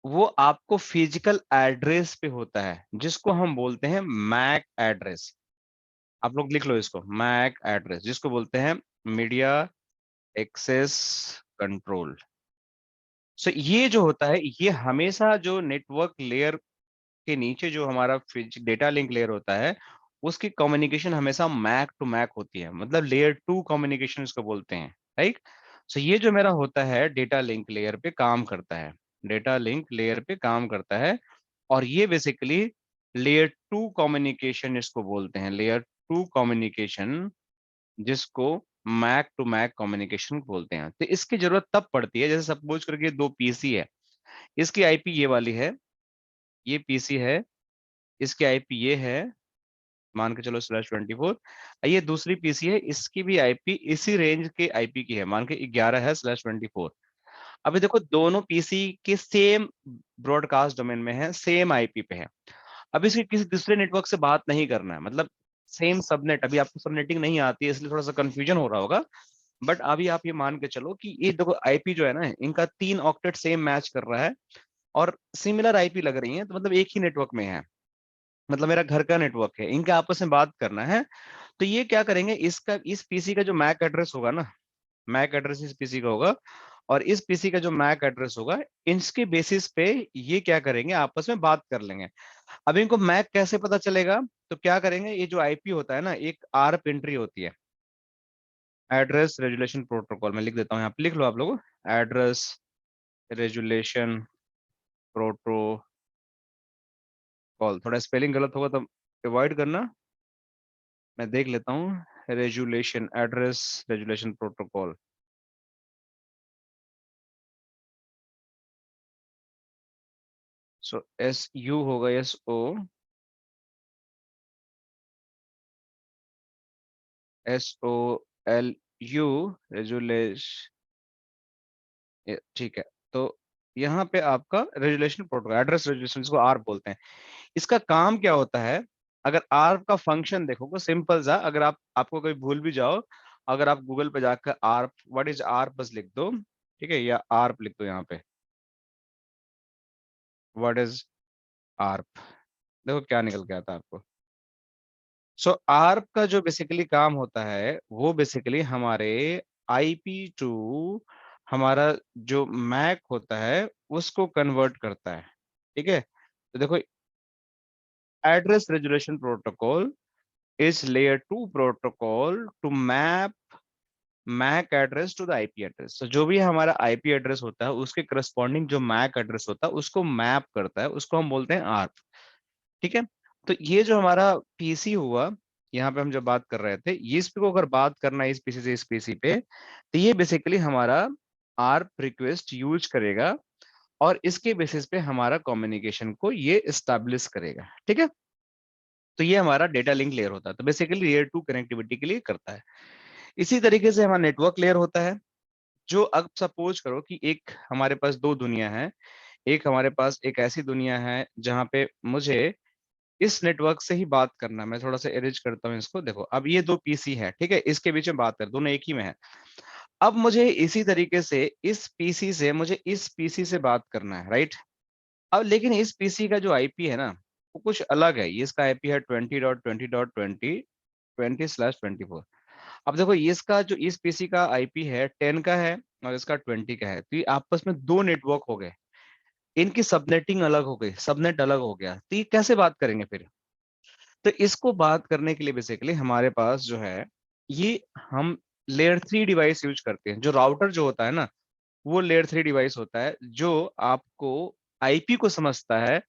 वो आपको फिजिकल एड्रेस पे होता है, जिसको हम बोलते हैं मैक एड्रेस। आप लोग लिख लो इसको, मैक एड्रेस, जिसको बोलते हैं मीडिया एक्सेस कंट्रोल। सो ये जो होता है, ये हमेशा जो नेटवर्क लेयर के नीचे जो हमारा डेटा लिंक लेयर होता है, उसकी कम्युनिकेशन हमेशा मैक टू मैक होती है, मतलब लेयर 2 कम्युनिकेशन इसको बोलते हैं, राइट। सो ये जो मेरा होता है डेटा लिंक लेयर पे काम करता है, डेटा लिंक लेयर पे काम करता है। और ये बेसिकली लेयर 2 कम्युनिकेशन इसको बोलते हैं, लेयर 2 कम्युनिकेशन, जिसको मैक टू मैक कम्युनिकेशन बोलते हैं। तो इसकी जरूरत तब पड़ती है, जैसे सपोज करके दो पीसी है, इसकी IP ये वाली है, ये पीसी है, इसकी IP ये है, मान के चलो /24। ये दूसरी पीसी है, इसकी भी IP इसी रेंज के IP की है, मान के 11 है /24। अभी देखो दोनों पीसी के सेम ब्रॉडकास्ट डोमेन में है, सेम IP पे है। अब इसके किसी दूसरे नेटवर्क से बात नहीं करना है, मतलब सेम सबनेट। अभी आपको सबनेटिंग नहीं आती है, इसलिए थोड़ा सा कंफ्यूजन हो रहा होगा, बट अभी आप ये मान के चलो कि ये देखो IP जो है ना, इनका 3 ऑक्टेट सेम मैच कर रहा है, और सिमिलर IP लग रही है, तो मतलब एक ही नेटवर्क में है, मतलब मेरा घर का नेटवर्क है, इनके आपस में बात करना है। तो ये क्या करेंगे, इसका इस पीसी का जो मैक एड्रेस होगा ना, मैक एड्रेस इस पीसी का होगा, और इस पीसी का जो मैक एड्रेस होगा, इसके बेसिस पे ये क्या करेंगे, आपस में बात कर लेंगे। अब इनको मैक कैसे पता चलेगा? तो क्या करेंगे, ये जो IP होता है ना, एक ARP एंट्री होती है, एड्रेस रेजुलेशन प्रोटोकॉल, मैं लिख देता हूँ यहाँ पे, लिख लो आप लोग, एड्रेस रेजुलेशन प्रोटोकॉल। थोड़ा स्पेलिंग गलत होगा तो अवॉइड करना, मैं देख लेता हूँ। Resolution, address resolution protocol. So SU होगा, SOLU रेजुलेशन, ठीक है। तो यहाँ पे आपका रेजुलेशन प्रोटोकॉल, एड्रेस रेजुलेशन, जिसको आर्प बोलते हैं। इसका काम क्या होता है? अगर आर्प का फंक्शन देखोगे सिंपल सा, अगर आपको कोई भूल भी जाओ, अगर आप गूगल पे जाकर आर्प, व्हाट इज आर्प बस लिख दो, ठीक है, या आर्प लिख दो यहाँ पे, व्हाट इज आर्प, देखो क्या निकल के आता है आपको। सो आर्प का जो बेसिकली काम होता है, वो बेसिकली हमारे आईपी टू हमारा जो मैक होता है उसको कन्वर्ट करता है। ठीक है, तो देखो, address resolution protocol is layer 2 protocol to map MAC address to the IP address. तो जो भी हमारा आईपी एड्रेस होता है उसके करस्पॉन्डिंग जो मैक एड्रेस होता है उसको मैप करता है, उसको हम बोलते हैं आर्प। ठीक है, तो ये जो हमारा पीसी हुआ, यहाँ पे हम जब बात कर रहे थे, ये इस पे को अगर बात करना है इस पीसी से इस पीसी पे, तो ये बेसिकली हमारा आर्प रिक्वेस्ट यूज करेगा और इसके बेसिस पे हमारा कम्युनिकेशन को ये एस्टैब्लिश करेगा। ठीक है, तो ये हमारा डेटा लिंक लेयर होता है, तो बेसिकली लेयर 2 कनेक्टिविटी के लिए करता है। इसी तरीके से हमारा नेटवर्क लेयर होता है, जो अब सपोज करो कि एक हमारे पास दो दुनिया है, एक हमारे पास एक ऐसी दुनिया है जहां पे मुझे इस नेटवर्क से ही बात करना है। मैं थोड़ा सा एरेंज करता हूँ इसको, देखो अब ये दो पीसी है, ठीक है, इसके बीच में बात कर, दोनों एक ही में है। अब मुझे इसी तरीके से इस पीसी से मुझे इस पीसी से बात करना है, राइट। अब लेकिन इस पीसी का जो आईपी है ना, वो कुछ अलग है। ये इसका आईपी है 20.20.20 20/24। अब देखो, ये इसका जो इस पीसी का आईपी है 10 का है और इसका 20 का है, तो ये आपस में दो नेटवर्क हो गए, इनकी सबनेटिंग अलग हो गई, सबनेट अलग हो गया, तो ये कैसे बात करेंगे फिर? तो इसको बात करने के लिए बेसिकली हमारे पास जो है, ये हम लेयर 3 डिवाइस यूज करते हैं। जो राउटर जो होता है ना, वो लेयर 3 डिवाइस होता है जो आपको आईपी को समझता है,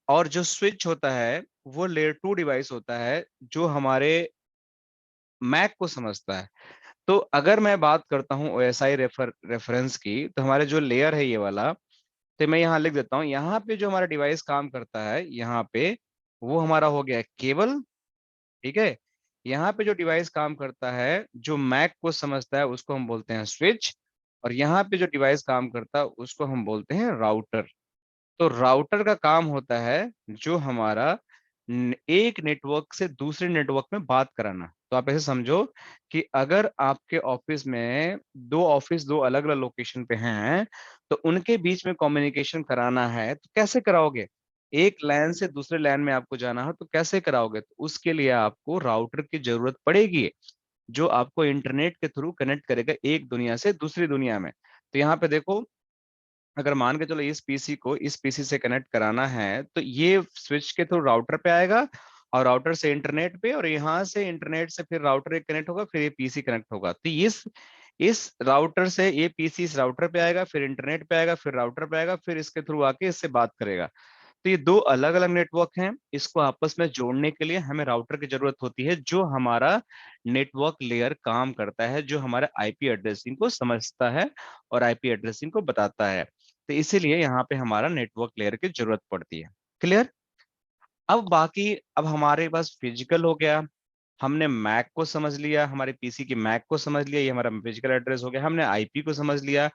और जो स्विच होता है वो लेयर 2 डिवाइस होता है जो हमारे मैक को समझता है। तो अगर मैं बात करता हूँ ओएसआई रेफरेंस की, तो हमारे जो लेयर है ये वाला, तो मैं यहाँ लिख देता हूँ, यहाँ पे जो हमारा डिवाइस काम करता है यहाँ पे, वो हमारा हो गया केबल। ठीक है, यहाँ पे जो डिवाइस काम करता है जो मैक को समझता है उसको हम बोलते हैं स्विच, और यहाँ पे जो डिवाइस काम करता है उसको हम बोलते हैं राउटर। तो राउटर का काम होता है जो हमारा एक नेटवर्क से दूसरे नेटवर्क में बात कराना। तो आप ऐसे समझो कि अगर आपके ऑफिस में दो अलग अलग लोकेशन पे हैं, तो उनके बीच में कम्युनिकेशन कराना है, तो कैसे कराओगे? एक लैन से दूसरे लैन में आपको जाना हो तो कैसे कराओगे? तो उसके लिए आपको राउटर की जरूरत पड़ेगी, जो आपको इंटरनेट के थ्रू कनेक्ट करेगा एक दुनिया से दूसरी दुनिया में। तो यहाँ पे देखो, अगर मान के चलो इस पीसी को इस पीसी से कनेक्ट कराना है, तो ये स्विच के थ्रू राउटर पे आएगा, और राउटर से इंटरनेट पे, और यहाँ से इंटरनेट से फिर राउटर कनेक्ट होगा, फिर ये पीसी कनेक्ट होगा। तो इस राउटर से ये पीसी इस राउटर पे आएगा, फिर इंटरनेट पे आएगा, फिर राउटर पे आएगा, फिर इसके थ्रू आके इससे बात करेगा। तो ये दो अलग अलग नेटवर्क हैं, इसको आपस में जोड़ने के लिए हमें राउटर की जरूरत होती है, जो हमारा नेटवर्क लेयर काम करता है, जो हमारा आईपी एड्रेसिंग को समझता है और आईपी एड्रेसिंग को बताता है। तो इसीलिए यहाँ पे हमारा नेटवर्क लेयर की जरूरत पड़ती है। क्लियर? अब बाकी, अब हमारे पास फिजिकल हो गया, हमने मैक को समझ लिया, हमारे पीसी की मैक को समझ लिया, ये हमारा फिजिकल एड्रेस हो गया, हमने आईपी को समझ लिया,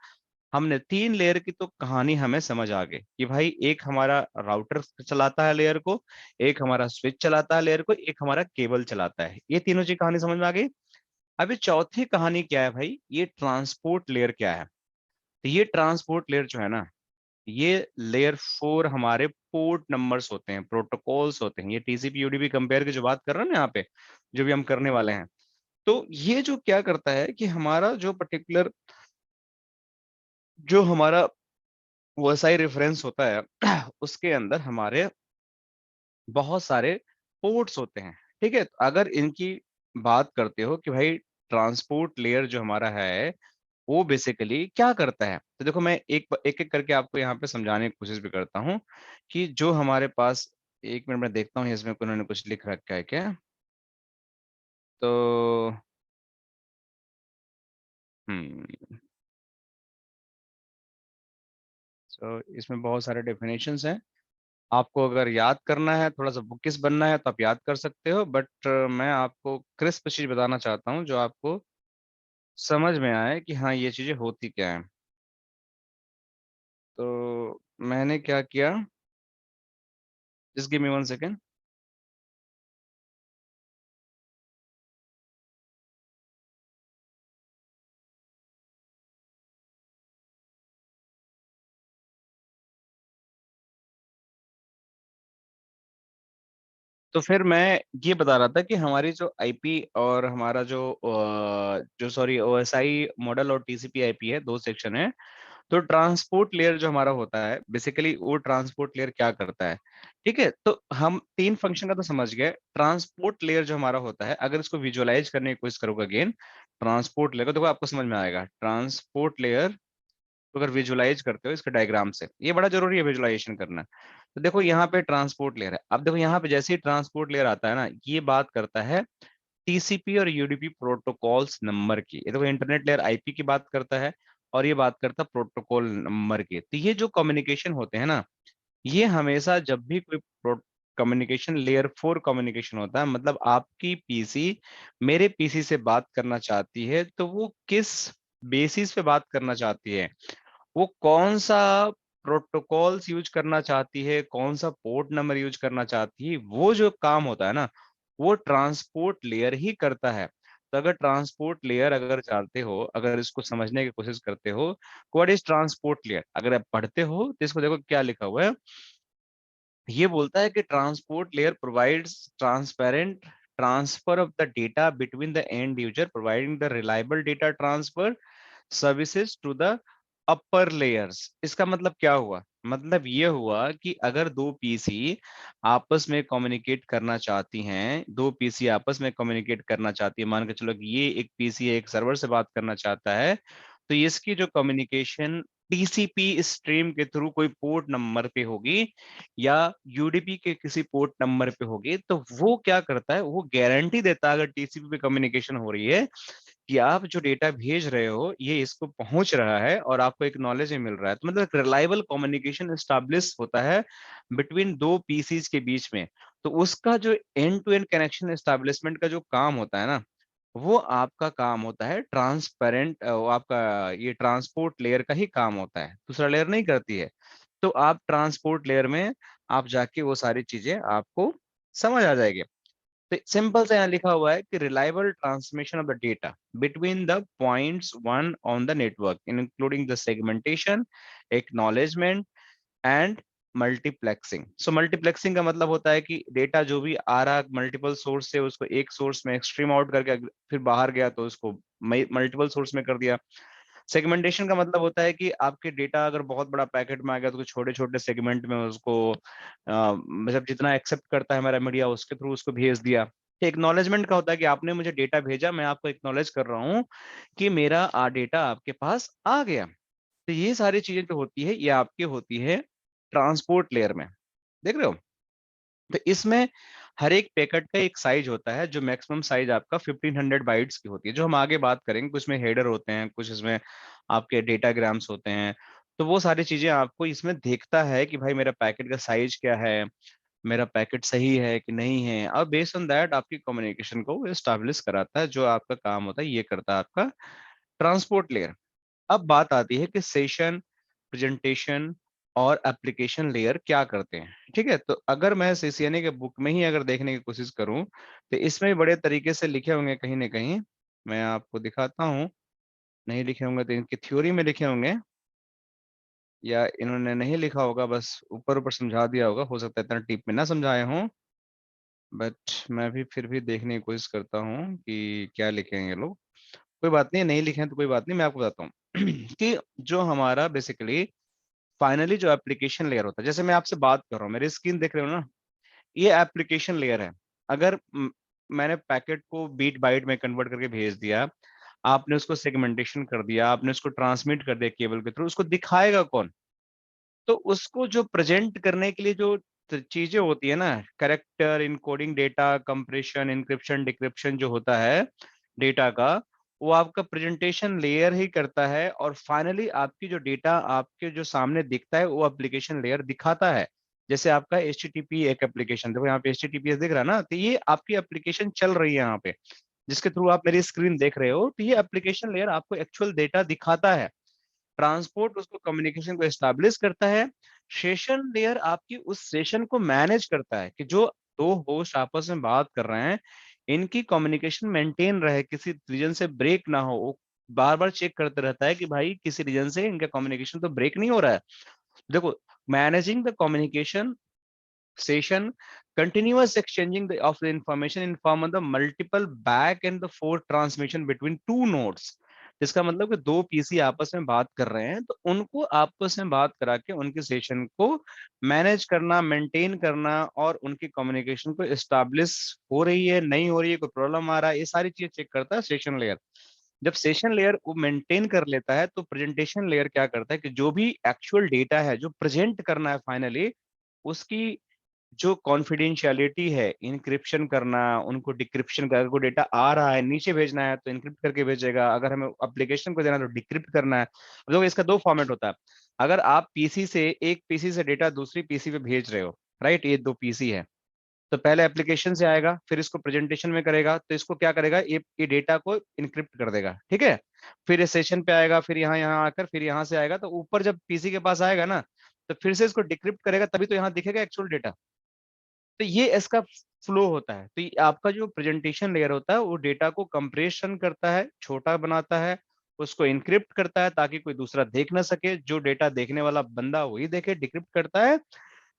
हमने 3 लेयर की तो कहानी हमें समझ आ गई कि भाई एक हमारा राउटर चलाता है लेयर को, एक हमारा स्विच चलाता है लेयर को, एक हमारा केबल चलाता है। ये तीनों चीज कहानी समझ में आ गई। अभी चौथी कहानी क्या है भाई? ये ट्रांसपोर्ट लेयर क्या है? तो ये ट्रांसपोर्ट लेयर जो है ना, ये लेयर 4 हमारे पोर्ट नंबर्स होते हैं, प्रोटोकॉल्स होते हैं। ये टीसीपी यूडीपी कंपेयर की जो बात कर रहे हैं ना यहाँ पे, जो भी हम करने वाले हैं, तो ये जो क्या करता है कि हमारा जो पर्टिकुलर जो हमारा ओएसआई रेफरेंस होता है उसके अंदर हमारे बहुत सारे पोर्ट्स होते हैं। ठीक है, तो अगर इनकी बात करते हो कि भाई ट्रांसपोर्ट लेयर जो हमारा है वो बेसिकली क्या करता है, तो देखो मैं एक एक करके आपको यहाँ पे समझाने की कोशिश भी करता हूँ कि जो हमारे पास, एक मिनट में देखता हूँ इसमें उन्होंने कुछ लिख रखा है क्या। तो हम्म तो इसमें बहुत सारे डेफिनेशंस हैं। आपको अगर याद करना है, थोड़ा सा बुकिश बनना है, तो आप याद कर सकते हो, बट मैं आपको क्रिस्प चीज बताना चाहता हूँ जो आपको समझ में आए कि हाँ ये चीजें होती क्या है। तो मैंने क्या किया, जस्ट गिव मी 1 सेकेंड। तो फिर मैं ये बता रहा था कि हमारी जो आईपी और हमारा जो सॉरी ओएसआई मॉडल और टीसीपी आईपी है, दो सेक्शन है। तो ट्रांसपोर्ट लेयर जो हमारा होता है बेसिकली, वो ट्रांसपोर्ट लेयर क्या करता है, ठीक है। तो हम तीन फंक्शन का तो समझ गए। ट्रांसपोर्ट लेयर जो हमारा होता है, अगर इसको विजुअलाइज करने की कोशिश करोगे अगेन, ट्रांसपोर्ट लेयर, देखो आपको समझ में आएगा। ट्रांसपोर्ट लेयर तो अगर विजुअलाइज करते हो इसके डायग्राम से, ये बड़ा जरूरी है विजुअलाइजेशन करना। तो देखो यहाँ पे ट्रांसपोर्ट लेयर है। अब देखो यहाँ पे जैसे ही ट्रांसपोर्ट लेयर आता है ना, ये बात करता है टीसीपी और यूडीपी प्रोटोकॉल्स नंबर की। ये देखो इंटरनेट लेयर आईपी की बात करता है, और ये बात करता है प्रोटोकॉल नंबर की। तो ये जो कम्युनिकेशन होते हैं ना, ये हमेशा जब भी कोई कम्युनिकेशन लेयर 4 कम्युनिकेशन होता है, मतलब आपकी पीसी मेरे पीसी से बात करना चाहती है, तो वो किस बेसिस पे बात करना चाहती है, वो कौन सा प्रोटोकॉल्स यूज करना चाहती है, कौन सा पोर्ट नंबर यूज करना चाहती है, वो जो काम होता है ना, वो ट्रांसपोर्ट लेयर ही करता है। तो अगर ट्रांसपोर्ट लेयर अगर जानते हो, अगर इसको समझने की कोशिश करते हो, व्हाट इज ट्रांसपोर्ट लेयर, अगर आप पढ़ते हो तो इसको देखो क्या लिखा हुआ है। ये बोलता है कि transport layer provides transparent transfer of the data between the end user, providing the reliable data transfer services to the upper layers. इसका मतलब क्या हुआ, मतलब ये हुआ कि अगर दो पीसी आपस में कम्युनिकेट करना चाहती हैं, दो पीसी आपस में कम्युनिकेट करना चाहती है, मान के चलो कि ये एक पीसी एक सर्वर से बात करना चाहता है, तो इसकी जो कम्युनिकेशन टीसीपी स्ट्रीम के थ्रू कोई पोर्ट नंबर पे होगी या यूडीपी के किसी पोर्ट नंबर पे होगी, तो वो क्या करता है, वो गारंटी देता है अगर टीसीपी पे कम्युनिकेशन हो रही है कि आप जो डेटा भेज रहे हो ये इसको पहुंच रहा है और आपको एक नॉलेज मिल रहा है। तो मतलब रिलायबल कम्युनिकेशन एस्टैब्लिश होता है बिटवीन दो पीसीज के बीच में। तो उसका जो end to end connection establishment का जो काम होता है ना, वो आपका काम होता है ट्रांसपेरेंट, आपका ये ट्रांसपोर्ट लेयर का ही काम होता है, दूसरा लेयर नहीं करती है। तो आप ट्रांसपोर्ट लेयर में आप जाके वो सारी चीजें आपको समझ आ जाएगी। तो सिंपल से यहाँ लिखा हुआ है कि reliable transmission of the data between the points one on the network including the segmentation, acknowledgement and multiplexing. So multiplexing का मतलब होता है कि डेटा जो भी आ रहा मल्टीपल सोर्स से, उसको एक सोर्स में एक्सट्रीम आउट करके फिर बाहर गया तो उसको मल्टीपल सोर्स में कर दिया। सेगमेंटेशन का मतलब होता है कि आपके डेटा अगर बहुत बड़ा पैकेट में आ गया तो छोटे छोटे सेगमेंट में उसको मतलब जितना एक्सेप्ट करता है हमारा मीडिया उसके थ्रू उसको भेज दिया। एक्नॉलेजमेंट का होता है कि आपने मुझे डेटा भेजा, मैं आपको एक्नॉलेज कर रहा हूँ कि मेरा डेटा आपके पास आ गया। तो ये सारी चीजें जो होती है ये आपकी होती है ट्रांसपोर्ट लेयर में, देख रहे हो। तो इसमें हर एक पैकेट का एक साइज होता है, जो मैक्सिमम साइज आपका 1500 बाइट्स की होती है, जो हम आगे बात करेंगे। कुछ में हेडर होते हैं, कुछ इसमें आपके डेटाग्राम्स होते हैं। तो वो सारी चीजें आपको इसमें देखता है कि भाई मेरा पैकेट का साइज क्या है, मेरा पैकेट सही है कि नहीं है, और बेस्ड ऑन दैट आपकी कम्युनिकेशन को एस्टैब्लिश कराता है। जो आपका काम होता है ये करता है आपका ट्रांसपोर्ट लेयर। अब बात आती है कि सेशन, प्रेजेंटेशन और एप्लीकेशन लेयर क्या करते हैं, ठीक है। तो अगर मैं सीसीएनए के बुक में ही अगर देखने की कोशिश करूं, तो इसमें बड़े तरीके से लिखे होंगे कहीं ना कहीं, मैं आपको दिखाता हूं। नहीं लिखे होंगे तो इनकी थ्योरी में लिखे होंगे, या इन्होंने नहीं लिखा होगा, बस ऊपर ऊपर समझा दिया होगा, हो सकता है इतना डीप में ना समझाए हों। बट मैं भी फिर भी देखने की कोशिश करता हूँ कि क्या लिखे हैं ये लोग। कोई बात नहीं, नहीं लिखे हैं तो कोई बात नहीं, मैं आपको बताता हूँ कि जो हमारा बेसिकली फाइनली जो एप्लीकेशन लेयर होता है, जैसे मैं आपसे बात कर रहा हूँ, मेरी स्क्रीन देख रहे हो ना, ये एप्लीकेशन लेयर है। अगर मैंने पैकेट को बीट बाइट में कन्वर्ट करके भेज दिया, आपने उसको सेगमेंटेशन कर दिया, आपने उसको ट्रांसमिट कर दिया केबल के थ्रू, उसको दिखाएगा कौन? तो उसको जो प्रेजेंट करने के लिए जो चीजें होती है ना, character, encoding, data compression, encryption, decryption जो होता है डेटा का, वो आपका प्रेजेंटेशन लेयर ही करता है। और फाइनली आपकी जो डेटा आपके जो सामने दिखता है वो एप्लीकेशन लेयर दिखाता है। जैसे आपका HTTP एक एप्लीकेशन, देखो यहाँ पे HTTPS दिख रहा है ना, तो ये आपकी एप्लीकेशन चल रही है यहाँ पे, जिसके थ्रू आप मेरी स्क्रीन देख रहे हो। तो ये एप्लीकेशन लेयर आपको एक्चुअल डेटा दिखाता है। ट्रांसपोर्ट उसको कम्युनिकेशन को एस्टैब्लिश करता है, सेशन लेयर आपकी उस सेशन को मैनेज करता है कि जो दो होस्ट आपस में बात कर रहे हैं इनकी कम्युनिकेशन मेंटेन रहे, किसी रीजन से ब्रेक ना हो। वो बार बार चेक करते रहता है कि भाई किसी रीजन से इनका कम्युनिकेशन तो ब्रेक नहीं हो रहा है। देखो, managing the communication session, continuous exchanging of the information in form of the multiple back and the forth transmission between two nodes। इसका मतलब कि दो पीसी आपस में बात कर रहे हैं तो उनको आपस में बात करा के उनके सेशन को मैनेज करना, मेंटेन करना और उनकी कम्युनिकेशन को एस्टैब्लिश हो रही है नहीं हो रही है, कोई प्रॉब्लम आ रहा है, ये सारी चीजें चेक करता है सेशन लेयर। जब सेशन लेयर को मेंटेन कर लेता है तो प्रेजेंटेशन लेयर क्या करता है कि जो भी एक्चुअल डेटा है जो प्रेजेंट करना है फाइनली, उसकी जो कॉन्फिडेंशियलिटी है, इनक्रिप्शन करना, उनको डिक्रिप्शन कर, अगर कोई डेटा आ रहा है नीचे भेजना है तो इनक्रिप्ट करके भेजेगा, अगर हमें एप्लीकेशन को देना है तो डिक्रिप्ट करना है। अब देखो इसका दो फॉर्मेट होता है। अगर आप पीसी से एक पीसी से डेटा दूसरी पीसी पे भेज रहे हो, राइट, ये दो पीसी है, तो पहले एप्लीकेशन से आएगा फिर इसको प्रेजेंटेशन में करेगा, तो इसको क्या करेगा, ये डेटा को इनक्रिप्ट कर देगा, ठीक है। फिर ये सेशन पे आएगा, फिर यहाँ यहाँ आकर फिर यहाँ से आएगा, तो ऊपर जब पीसी के पास आएगा ना तो फिर से इसको डिक्रिप्ट करेगा, तभी तो यहाँ दिखेगा एक्चुअल डेटा। तो ये इसका फ्लो होता है। तो ये आपका जो प्रेजेंटेशन लेयर होता है वो डेटा को कंप्रेशन करता है, छोटा बनाता है, उसको इनक्रिप्ट करता है ताकि कोई दूसरा देख ना सके, जो डेटा देखने वाला बंदा वही देखे, डिक्रिप्ट करता है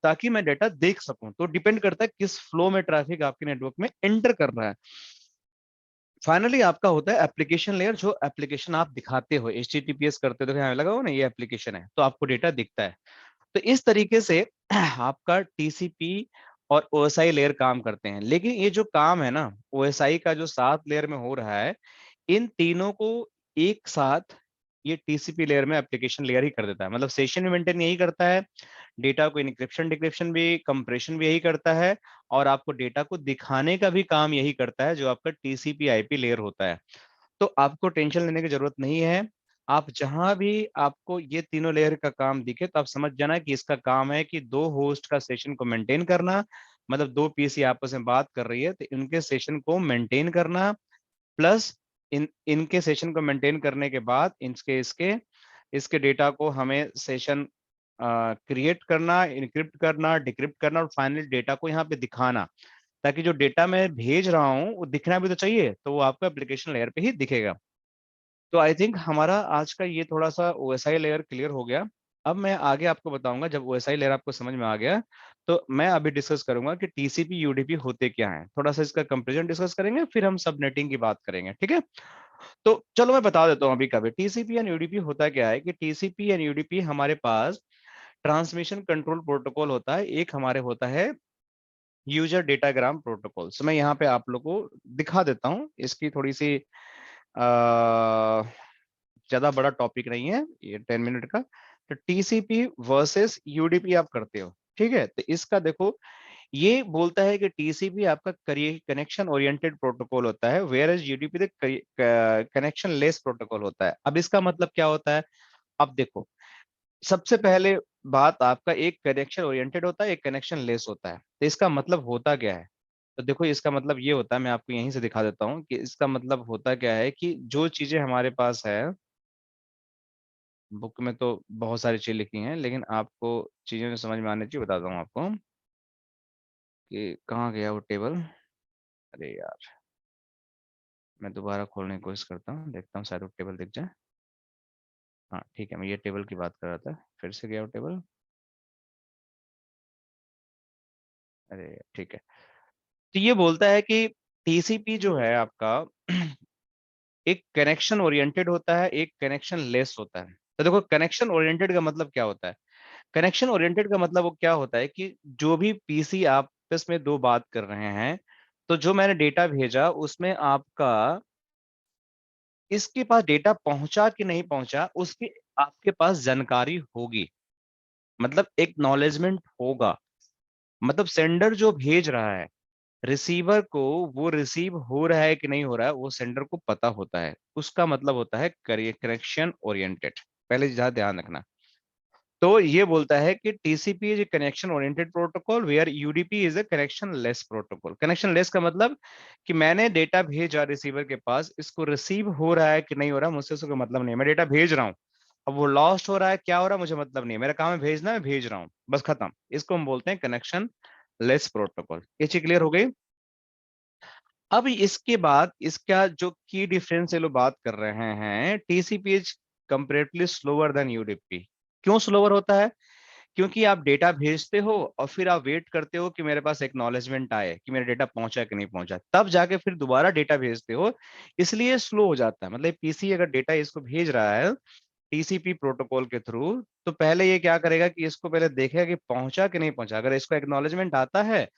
ताकि मैं डेटा देख सकूं। तो डिपेंड करता है किस फ्लो में ट्रैफिक आपके नेटवर्क में एंटर कर रहा है। फाइनली आपका होता है एप्लीकेशन लेयर, जो एप्लीकेशन आप दिखाते हो, एचटीटीपीएस करते हो तो यहाँ लगा हो ना ये एप्लीकेशन है, तो आपको डेटा दिखता है। तो इस तरीके से आपका टीसीपी और ओएसआई लेयर काम करते हैं। लेकिन ये जो काम है ना ओएसआई का जो 7 लेयर में हो रहा है, इन तीनों को एक साथ ये टीसीपी लेयर में एप्लीकेशन लेयर ही कर देता है। मतलब सेशन भी मेंटेन यही करता है, डेटा को इनक्रिप्शन डिक्रिप्शन भी, कंप्रेशन भी यही करता है, और आपको डेटा को दिखाने का भी काम यही करता है जो आपका टीसीपी आईपी लेयर होता है। तो आपको टेंशन लेने की जरूरत नहीं है। आप जहां भी आपको ये तीनों लेयर का काम दिखे तो आप समझ जाना कि इसका काम है कि दो होस्ट का सेशन को मेंटेन करना, मतलब दो पीसी आपस में बात कर रही है तो इनके सेशन को मेंटेन करना, प्लस इनके सेशन को मेंटेन करने के बाद इसके इसके इसके डेटा को हमें सेशन क्रिएट करना, इनक्रिप्ट करना, डिक्रिप्ट करना और फाइनली डेटा को यहाँ पे दिखाना, ताकि जो डेटा मैं भेज रहा हूँ वो दिखना भी तो चाहिए, तो वो आपको एप्लीकेशन लेयर पे ही दिखेगा। तो आई थिंक हमारा आज का ये थोड़ा सा ओएसआई लेयर क्लियर हो गया। अब मैं आगे आपको बताऊंगा, जब ओएसआई लेयर आपको समझ में आ गया तो मैं अभी डिस्कस करूंगा कि टीसीपी यूडीपी होते क्या हैं, थोड़ा सा इसका कंपैरिजन डिस्कस करेंगे, फिर हम सबनेटिंग की बात करेंगे, ठीक है। तो चलो मैं बता देता हूँ अभी का भी टीसीपी एंड यूडीपी होता क्या है। कि टीसीपी एंड यूडीपी हमारे पास ट्रांसमिशन कंट्रोल प्रोटोकॉल होता है, एक हमारे होता है यूजर डेटाग्राम प्रोटोकॉल। सो मैं यहाँ पे आप लोग को दिखा देता हूँ, इसकी थोड़ी सी ज्यादा बड़ा टॉपिक नहीं है ये, 10 मिनट का। तो टीसीपी वर्सेस यूडीपी आप करते हो, ठीक है। तो इसका देखो, ये बोलता है कि टीसीपी आपका कनेक्शन ओरिएंटेड प्रोटोकॉल होता है, where as UDP connectionless protocol होता है। अब इसका मतलब क्या होता है, अब देखो, सबसे पहले बात, आपका एक कनेक्शन ओरिएंटेड होता है, एक कनेक्शन लेस होता है। तो इसका मतलब होता क्या है, तो देखो इसका मतलब ये होता है, मैं आपको यहीं से दिखा देता हूँ कि इसका मतलब होता क्या है। कि जो चीजें हमारे पास है, बुक में तो बहुत सारी चीजें लिखी हैं लेकिन आपको चीजें जो समझ में आनी चाहिए बताता हूँ आपको कि कहाँ गया वो टेबल। अरे यार, मैं दोबारा खोलने की कोशिश करता हूँ, देखता हूँ शायद वो टेबल दिख जाए। हाँ ठीक है, मैं ये टेबल की बात कर रहा था, फिर से गया वो टेबल। अरे ठीक है। तो ये बोलता है कि टीसीपी जो है आपका एक कनेक्शन ओरिएंटेड होता है, एक कनेक्शन लेस होता है। तो देखो कनेक्शन ओरिएंटेड का मतलब क्या होता है। कनेक्शन ओरिएंटेड का मतलब वो क्या होता है कि जो भी पीसी आपस में दो बात कर रहे हैं, तो जो मैंने डेटा भेजा उसमें आपका इसके पास डेटा पहुंचा कि नहीं पहुंचा उसकी आपके पास जानकारी होगी, मतलब एक नॉलेजमेंट होगा। मतलब सेंडर जो भेज रहा है रिसीवर को, वो रिसीव हो रहा है कि नहीं हो रहा है वो सेंडर को पता होता है, उसका मतलब होता है कनेक्शन ओरिएंटेड। पहले जहां ध्यान रखना, तो ये बोलता है कि TCP is a connection oriented protocol where UDP is a connectionless protocol. Connectionless का मतलब कि मैंने डेटा भेजा रिसीवर के पास, इसको रिसीव हो रहा है कि नहीं हो रहा है मुझसे उसका मतलब नहीं है, मैं डेटा भेज रहा हूँ अब वो लॉस्ट हो रहा है, क्या हो रहा है मुझे मतलब नहीं है, मेरा काम है भेजना, मैं भेज रहा हूँ, बस खत्म। इसको हम बोलते हैं कनेक्शन लेस प्रोटोकॉल। ये चीज क्लियर हो गई। अब इसके बाद इसका जो की डिफरेंस ये लोग बात कर रहे हैं, TCP is comparatively slower then UDP. क्यों स्लोअर होता है? क्योंकि आप डेटा भेजते हो और फिर आप वेट करते हो कि मेरे पास एक्नॉलेजमेंट आए कि मेरा डेटा पहुंचा कि नहीं पहुंचा, तब जाके फिर दोबारा डेटा भेजते हो, इसलिए स्लो हो जाता है। मतलब पीसी अगर डेटा इसको भेज रहा है टीसीपी प्रोटोकॉल के थ्रू, तो पहले ये क्या करेगा कि इसको पहले देखेगा कि पहुंचा कि नहीं पहुंचा। अगर इसको एक्नॉलेजमेंट आता है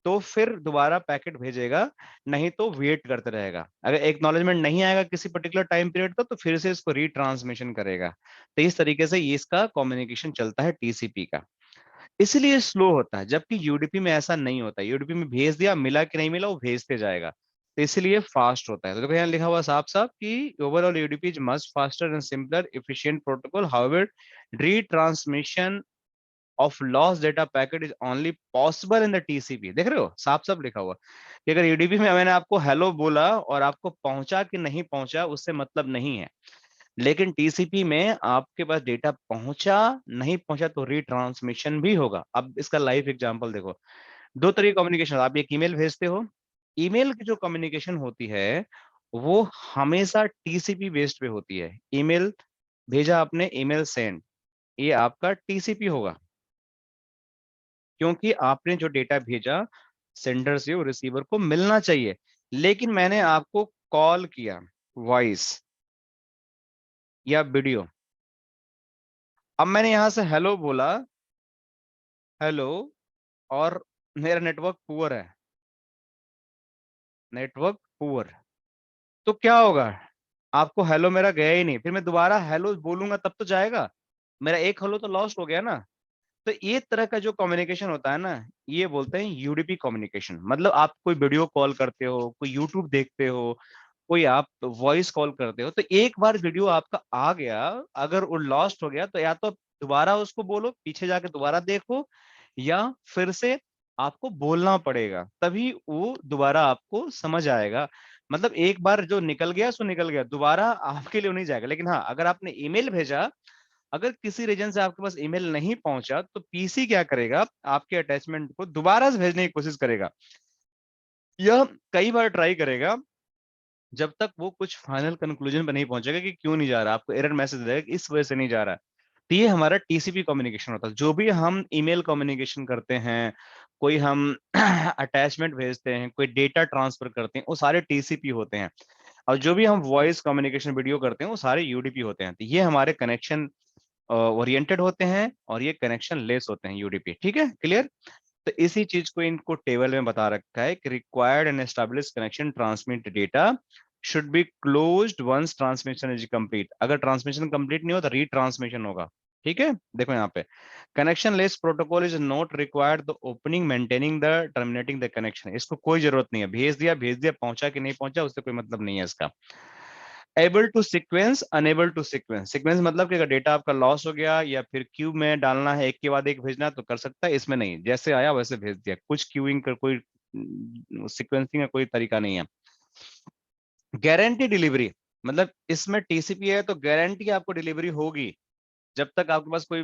तो फिर दोबारा पैकेट भेजेगा, नहीं तो वेट करते रहेगा। अगर एक्नॉलेजमेंट नहीं आएगा किसी पर्टिकुलर टाइम पीरियड का, तो फिर से इसको रीट्रांसमिशन करेगा। तो इस तरीके से ये इसका कम्युनिकेशन चलता है टीसीपी का, इसलिए स्लो होता है। जबकि यूडीपी में ऐसा नहीं होता, यूडीपी में भेज दिया, मिला कि नहीं मिला वो भेजते जाएगा, तो इसलिए फास्ट होता है। तो देखो यहाँ लिखा हुआ साफ साफ कि overall UDP is much faster and simpler efficient protocol, however retransmission of loss data packet is only possible in the TCP. देख रहे हो साफ साफ लिखा हुआ कि अगर यूडीपी में मैंने आपको हेलो बोला और आपको पहुंचा कि नहीं पहुंचा उससे मतलब नहीं है, लेकिन टीसीपी में आपके पास डेटा पहुंचा नहीं पहुंचा तो रीट्रांसमिशन भी होगा। अब इसका लाइव एग्जांपल देखो। दो तरीके कम्युनिकेशन, आप एक ईमेल भेजते हो, ईमेल की जो कम्युनिकेशन होती है वो हमेशा टीसीपी बेस्ड पे होती है। ईमेल भेजा आपने, ईमेल सेंड, ये आपका टीसीपी होगा, क्योंकि आपने जो डेटा भेजा सेंडर से वो रिसीवर को मिलना चाहिए। लेकिन मैंने आपको कॉल किया, वॉइस या वीडियो, अब मैंने यहां से हेलो बोला, हेलो, और मेरा नेटवर्क पुअर है, नेटवर्क पुअर, तो क्या होगा? आपको हेलो मेरा गया ही नहीं, फिर मैं दोबारा हेलो बोलूंगा तब तो जाएगा, मेरा एक हेलो तो लॉस्ट हो गया ना। तो ये तरह का जो कम्युनिकेशन होता है ना, ये बोलते हैं यूडीपी कम्युनिकेशन। मतलब आप कोई वीडियो कॉल करते हो, कोई यूट्यूब देखते हो, कोई आप वॉइस कॉल करते हो, तो एक बार वीडियो आपका आ गया, अगर वो लॉस्ट हो गया तो या तो दोबारा उसको बोलो, पीछे जाके दोबारा देखो, या फिर से आपको बोलना पड़ेगा, तभी वो दोबारा आपको समझ आएगा। मतलब एक बार जो निकल गया सो निकल गया, दोबारा आपके लिए नहीं जाएगा। लेकिन हाँ, अगर आपने ईमेल भेजा, अगर किसी रीजन से आपके पास ईमेल नहीं पहुंचा, तो पीसी क्या करेगा, आपके अटैचमेंट को दोबारा से भेजने की कोशिश करेगा। यह कई बार ट्राई करेगा, जब तक वो कुछ फाइनल कंक्लूजन पर नहीं पहुंचेगा कि क्यों नहीं जा रहा, आपको एरर मैसेज देगा कि इस वजह से नहीं जा रहा। तो ये हमारा टीसीपी कम्युनिकेशन होता है। जो भी हम ईमेल कम्युनिकेशन करते हैं, कोई हम अटैचमेंट भेजते हैं, कोई डेटा ट्रांसफर करते हैं, वो सारे टीसीपी होते हैं। और जो भी हम वॉइस कम्युनिकेशन वीडियो करते हैं वो सारे यूडीपी होते हैं। तो ये हमारे कनेक्शन ओरिएंटेड होते हैं और ये कनेक्शन लेस होते हैं, यूडीपी। ठीक है, क्लियर। तो इसी चीज को इनको टेबल में बता रखा है कि required and establish connection transmit data should be closed ones transmission is complete. अगर ट्रांसमिशन कंप्लीट नहीं हो तो रीट्रांसमिशन होगा। ठीक है, देखो यहाँ पे connection less protocol is not required the opening maintaining the terminating the connection. इसको कोई जरूरत नहीं है, भेज दिया पहुंचा कि नहीं पहुंचा उससे कोई मतलब नहीं है इसका। Able to sequence, unable to sequence. Sequence मतलब कि अगर डेटा आपका लॉस हो गया या फिर क्यू में डालना है, एक के बाद एक भेजना है तो कर सकता है, इसमें नहीं, जैसे आया वैसे भेज दिया, कुछ क्यूइंग का कोई सीक्वेंसिंग का कोई तरीका नहीं है। गारंटी डिलीवरी, मतलब इसमें टीसीपी है तो गारंटी आपको डिलीवरी होगी, जब तक आपके पास कोई,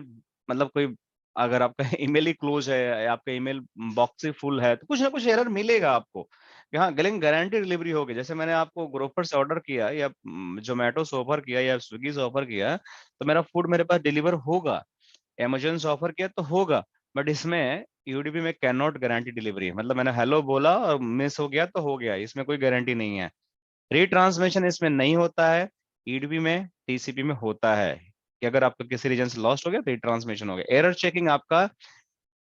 मतलब कोई, अगर आपका ईमेल ही क्लोज है या आपका ईमेल बॉक्स ही फुल है तो कुछ ना कुछ एरर मिलेगा आपको। हाँ, लेकिन गारंटी डिलीवरी होगी। जैसे मैंने आपको ग्रोफर से ऑर्डर किया या जोमेटो से ऑफर किया या स्विगी से ऑफर किया, तो मेरा फूड मेरे पास डिलीवर होगा। अमेजोन से ऑफर किया तो होगा। बट इसमें यूडीपी में कैन नॉट गारंटी डिलीवरी, मतलब मैंने हेलो बोला और मिस हो गया तो हो गया, इसमें कोई गारंटी नहीं है। रीट्रांसमिशन इसमें नहीं होता है, ईडीपी में, टीसीपी में होता है कि अगर आपका किसी रीजन से लॉस्ट हो गया तो रीट्रांसमिशन हो गया। एरर चेकिंग आपका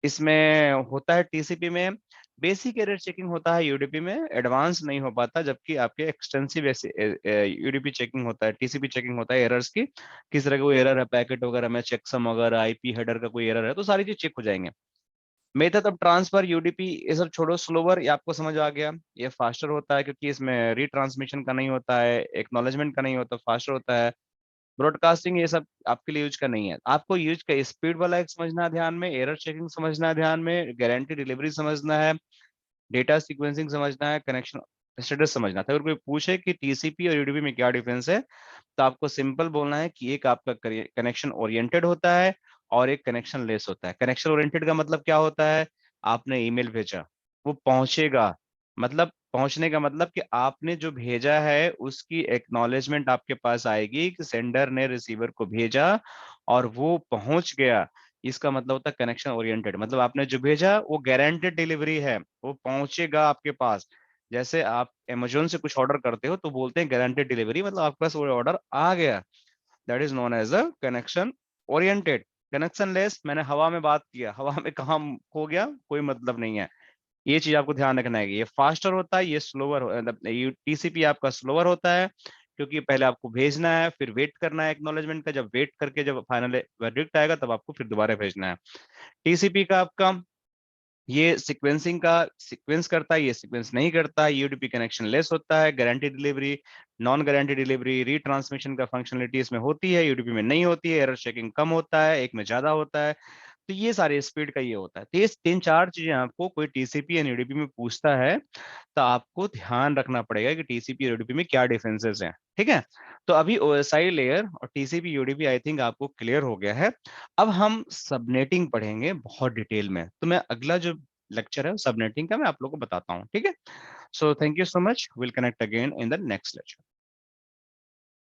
इसमें होता है टीसीपी में, बेसिक एरर चेकिंग होता है यूडीपी में, एडवांस नहीं हो पाता। जबकि आपके एक्सटेंसिव यूडीपी चेकिंग होता है, टीसीपी चेकिंग होता है एरर्स की, किस तरह का कोई एरर है पैकेट वगैरह में, चेकसम वगैरह, आईपी हेडर का कोई एरर है, तो सारी चीज चेक हो जाएंगे। मेथड ऑफ ट्रांसफर यूडीपी, ये सब छोड़ो, स्लोवर, ये आपको समझ आ गया। ये फास्टर होता है क्योंकि इसमें रीट्रांसमिशन का नहीं होता है, एक्नॉलेजमेंट का नहीं होता, फास्टर होता है। ब्रॉडकास्टिंग ये सब आपके लिए यूज का नहीं है, आपको यूज का स्पीड वाला एक समझना है ध्यान में, एरर चेकिंग समझना है ध्यान में, गारंटी डिलीवरी समझना है, डेटा सीक्वेंसिंग समझना है, कनेक्शन स्टेटस समझना था। अगर कोई पूछे कि टीसीपी और यूडीपी में क्या डिफरेंस है, तो आपको सिंपल बोलना है कि एक आपका कनेक्शन ओरिएंटेड होता है और एक कनेक्शन लेस होता है। कनेक्शन ओरिएंटेड का मतलब क्या होता है, आपने ईमेल भेजा, वो पहुंचेगा, मतलब पहुंचने का मतलब कि आपने जो भेजा है उसकी एक्नॉलेजमेंट आपके पास आएगी कि सेंडर ने रिसीवर को भेजा और वो पहुंच गया। इसका मतलब होता है कनेक्शन ओरिएंटेड, मतलब आपने जो भेजा वो गारंटेड डिलीवरी है, वो पहुंचेगा आपके पास। जैसे आप अमेजोन से कुछ ऑर्डर करते हो तो बोलते हैं गारंटेड डिलीवरी, मतलब आपके पास वो ऑर्डर आ गया। That is known as a connection oriented. Connectionless, मैंने हवा में बात किया, हवा में कहाँ खो गया, कोई मतलब नहीं है। ये चीज आपको ध्यान रखना है कि ये फास्टर होता है, ये स्लोअर, मतलब ये टीसीपी आपका स्लोअर होता है, क्योंकि पहले आपको भेजना है, फिर वेट करना है एक्नॉलेजमेंट का, जब वेट करके जब फाइनल वर्डिक्ट आएगा तब आपको फिर दोबारा भेजना है। टीसीपी का आपका ये सीक्वेंसिंग का सीक्वेंस करता है, ये सीक्वेंस नहीं करता। यूडीपी कनेक्शन लेस होता है, guarantee delivery, non guarantee delivery, retransmission का फंक्शनलिटी इसमें होती है, यूडीपी में नहीं होती है। एरर चेकिंग कम होता है, एक में ज्यादा होता है। तो ये सारे स्पीड का ये होता है। तो ये तीन चार चीजें आपको कोई टीसीपी या यूडीपी में पूछता है तो आपको ध्यान रखना पड़ेगा कि टीसीपी और यूडीपी में क्या डिफरेंसेस हैं। ठीक है, तो अभी ओएसआई लेयर और टीसीपी यूडीपी आई थिंक आपको क्लियर हो गया है। अब हम सबनेटिंग पढ़ेंगे बहुत डिटेल में, तो मैं अगला जो लेक्चर है सबनेटिंग का मैं आप लोगों को बताता हूँ। ठीक है, so thank you so much, will connect again in the next lecture.